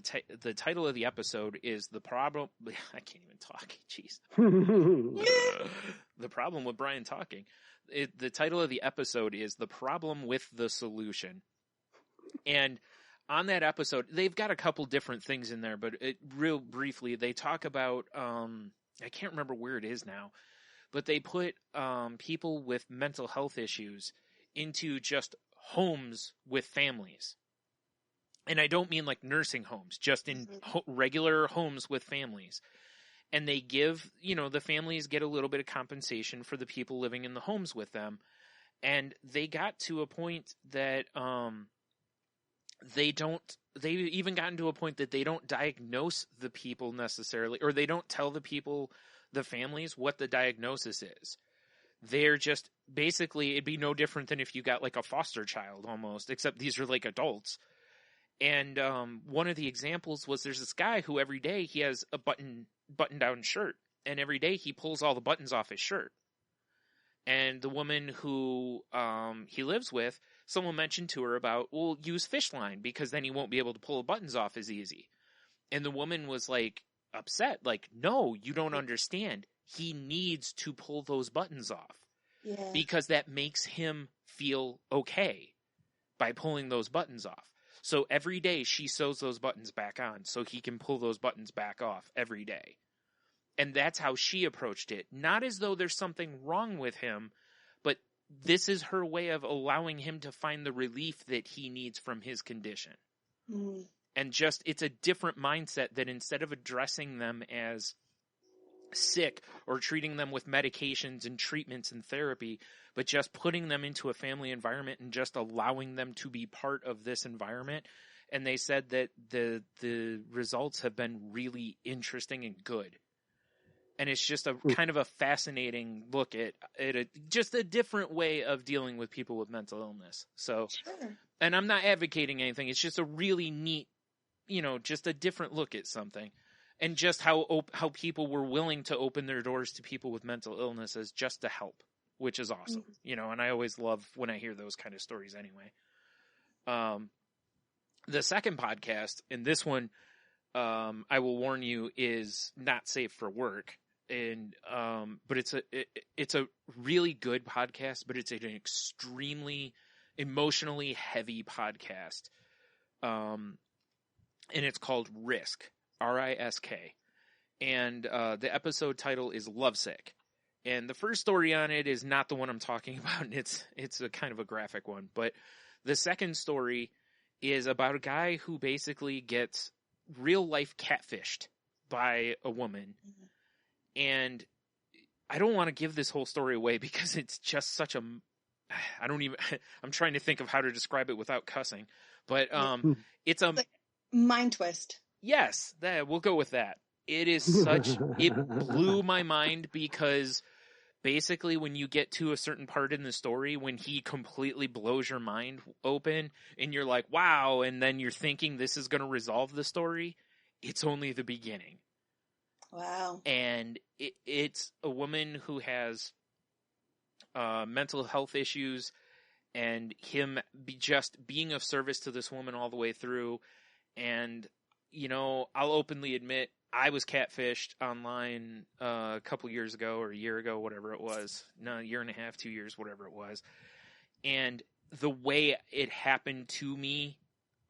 The title of the episode is The Problem. I can't even talk. Jeez. The problem with Brian talking. The title of the episode is The Problem with the Solution. And on that episode, they've got a couple different things in there, but real briefly, they talk about, I can't remember where it is now, but they put people with mental health issues into just homes with families. And I don't mean like nursing homes, just in regular homes with families. And they give, the families get a little bit of compensation for the people living in the homes with them. And they got to a point that they've even gotten to a point that they don't diagnose the people necessarily, or they don't tell the people, the families, what the diagnosis is. They're just basically, it'd be no different than if you got like a foster child almost, except these are like adults. And one of the examples was there's this guy who every day he has a button-down shirt, and every day he pulls all the buttons off his shirt. And the woman who he lives with, someone mentioned to her about, well, use fish line because then he won't be able to pull the buttons off as easy. And the woman was like upset, like, no, you don't understand. He needs to pull those buttons off because that makes him feel okay by pulling those buttons off. So every day she sews those buttons back on so he can pull those buttons back off every day. And that's how she approached it. Not as though there's something wrong with him, but this is her way of allowing him to find the relief that he needs from his condition. Mm. And just, it's a different mindset that instead of addressing them as sick or treating them with medications and treatments and therapy, but just putting them into a family environment and just allowing them to be part of this environment. And they said that the results have been really interesting and good. And it's just a kind of a fascinating look at just a different way of dealing with people with mental illness. So, and I'm not advocating anything. It's just a really neat, just a different look at something. And just how people were willing to open their doors to people with mental illnesses just to help, which is awesome. And I always love when I hear those kind of stories anyway. The second podcast, and this one, I will warn you, is not safe for work. And but it's a really good podcast, but it's an extremely emotionally heavy podcast. And it's called Risk. R-I-S-K. And the episode title is Lovesick. And the first story on it is not the one I'm talking about. And it's a kind of a graphic one. But the second story is about a guy who basically gets real life catfished by a woman. Mm-hmm. And I don't want to give this whole story away because it's just such a, I'm trying to think of how to describe it without cussing. But it's a mind twist. Yes, we'll go with that. It is it blew my mind because basically when you get to a certain part in the story, when he completely blows your mind open and you're like, wow, and then you're thinking this is going to resolve the story, it's only the beginning. Wow. And it's a woman who has mental health issues, and him just being of service to this woman all the way through. And, you know, I'll openly admit, I was catfished online a couple years ago, or a year ago, whatever it was. No, a year and a half, 2 years, whatever it was. And the way it happened to me,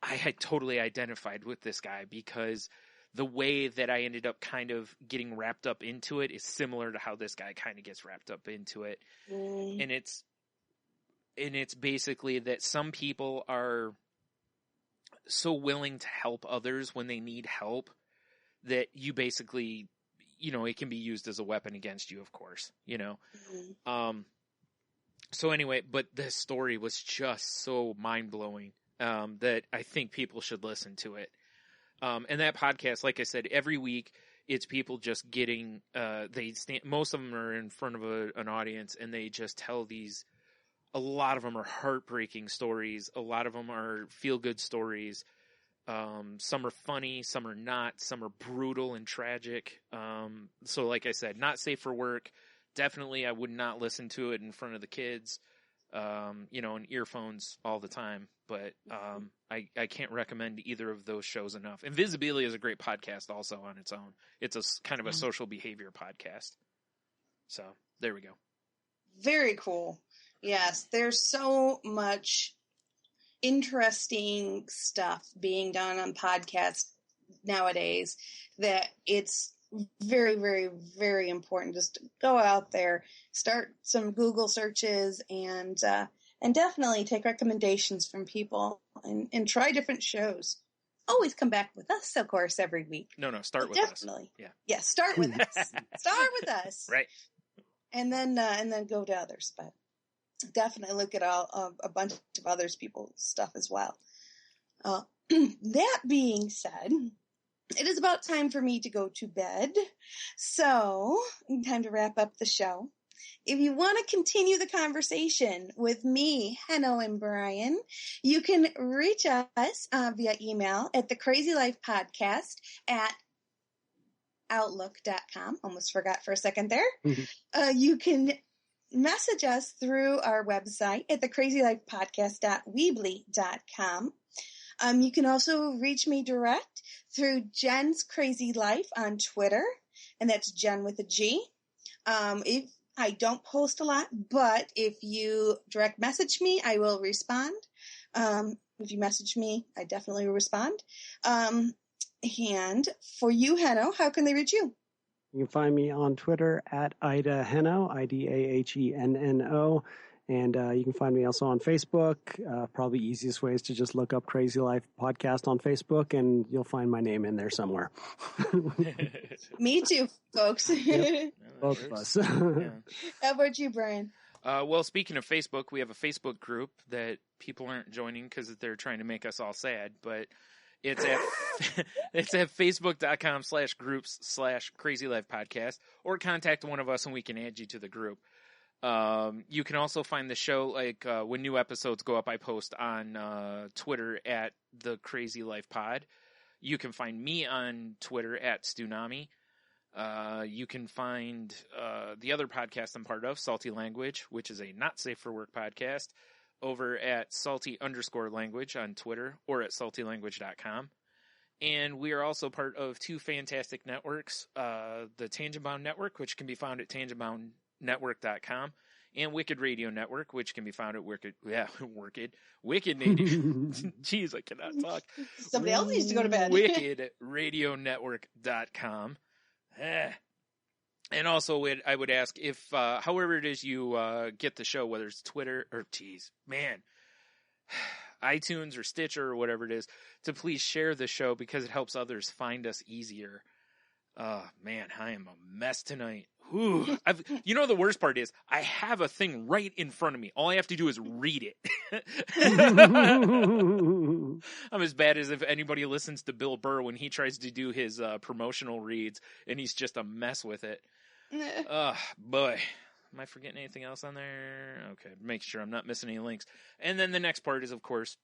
I had totally identified with this guy, because the way that I ended up kind of getting wrapped up into it is similar to how this guy kind of gets wrapped up into it. And it's basically that some people are so willing to help others when they need help that you basically, you know, it can be used as a weapon against you, of course, you know. So anyway, but this story was just so mind-blowing that I think people should listen to it. And that podcast, like I said, every week it's people just getting, most of them are in front of an audience, and they just tell these, a lot of them are heartbreaking stories. A lot of them are feel-good stories. Some are funny, some are not, some are brutal and tragic. So like I said, not safe for work. Definitely I would not listen to it in front of the kids, you know, in earphones all the time. But I can't recommend either of those shows enough. Invisibilia is a great podcast also on its own. It's a kind of a social behavior podcast. So there we go. Very cool. Yes, there's so much interesting stuff being done on podcasts nowadays that it's very, very, very important just to go out there, start some Google searches, and definitely take recommendations from people and try different shows. Always come back with us, of course, every week. No, start with definitely. us. Yeah, start with us. Start with us. Right. And then go to others, but definitely look at a bunch of others people's stuff as well. That being said, it is about time for me to go to bed. So, time to wrap up the show. If you want to continue the conversation with me, Henno, and Brian, you can reach us via email at thecrazylifepodcast@outlook.com. Almost forgot for a second there. You can message us through our website at thecrazylifepodcast.weebly.com. You can also reach me direct through Jen's Crazy Life on Twitter, and that's Jen with a G. If I don't post a lot, but if you direct message me, I will respond. If you message me, I definitely will respond. And for you, Henno, how can they reach you? You can find me on Twitter at Ida Henno, IDAHENNO. And you can find me also on Facebook. Probably easiest way is to just look up Crazy Life Podcast on Facebook, and you'll find my name in there somewhere. Me too, folks. Yep. Both of us. Yeah. How about you, Brian? Well, speaking of Facebook, we have a Facebook group that people aren't joining because they're trying to make us all sad, but it's at facebook.com/groups/Crazy Life Podcast, or contact one of us and we can add you to the group. You can also find the show, like, when new episodes go up, I post on Twitter at the Crazy Life Pod. You can find me on Twitter at Stunami. You can find the other podcast I'm part of, Salty Language, which is a not safe for work podcast, over at salty_language on Twitter, or at saltylanguage.com. And we are also part of two fantastic networks, the Tangent Bound Network, which can be found at tangentboundnetwork.com, and Wicked Radio Network, which can be found at Wicked Native. Jeez, I cannot talk. Somebody else needs to go to bed. WickedRadioNetwork.com. And also, I would ask if, however it is you get the show, whether it's Twitter or, iTunes or Stitcher or whatever it is, to please share the show because it helps others find us easier. Oh, man, I am a mess tonight. Whew. You know, the worst part is I have a thing right in front of me. All I have to do is read it. I'm as bad as if anybody listens to Bill Burr when he tries to do his promotional reads, and he's just a mess with it. Oh, boy. Am I forgetting anything else on there? Okay, make sure I'm not missing any links. And then the next part is, of course,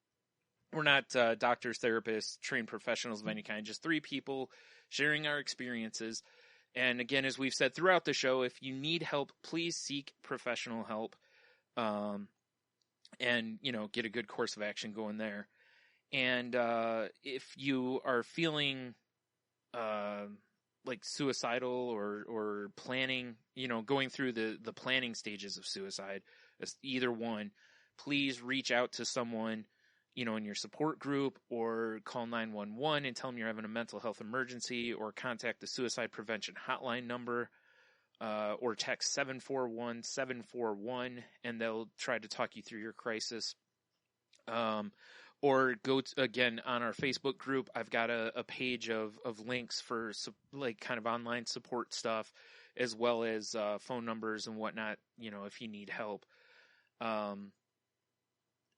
we're not doctors, therapists, trained professionals of any kind, just three people sharing our experiences. And again, as we've said throughout the show, if you need help, please seek professional help, and, get a good course of action going there. And if you are feeling like suicidal or planning, going through the planning stages of suicide, either one, please reach out to someone, in your support group, or call 911 and tell them you're having a mental health emergency, or contact the suicide prevention hotline number, or text 741-741, and they'll try to talk you through your crisis. Or go again on our Facebook group. I've got a page of links for like kind of online support stuff, as well as phone numbers and whatnot, if you need help.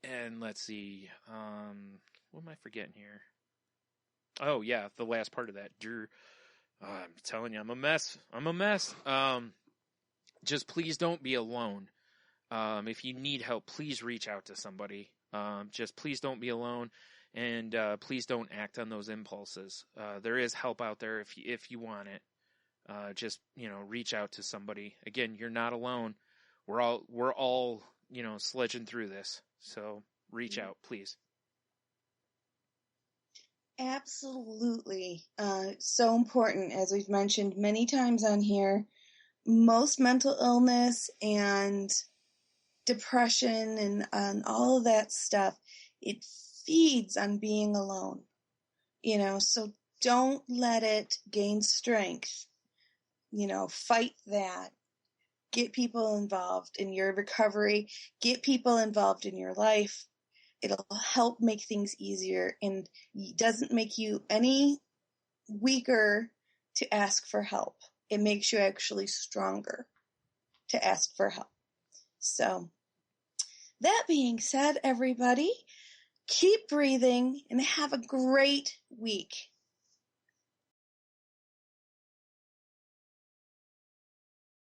And let's see, what am I forgetting here? Oh yeah, the last part of that. I'm telling you, I'm a mess. Just please don't be alone. If you need help, please reach out to somebody. Just please don't be alone, and please don't act on those impulses. There is help out there if you want it. Just reach out to somebody. Again, you're not alone. We're all sledging through this. So reach out, please. Absolutely. So important, as we've mentioned many times on here. Most mental illness and depression and all of that stuff, it feeds on being alone. So don't let it gain strength. Fight that. Get people involved in your recovery. Get people involved in your life. It'll help make things easier, and it doesn't make you any weaker to ask for help. It makes you actually stronger to ask for help. So, that being said, everybody, keep breathing and have a great week.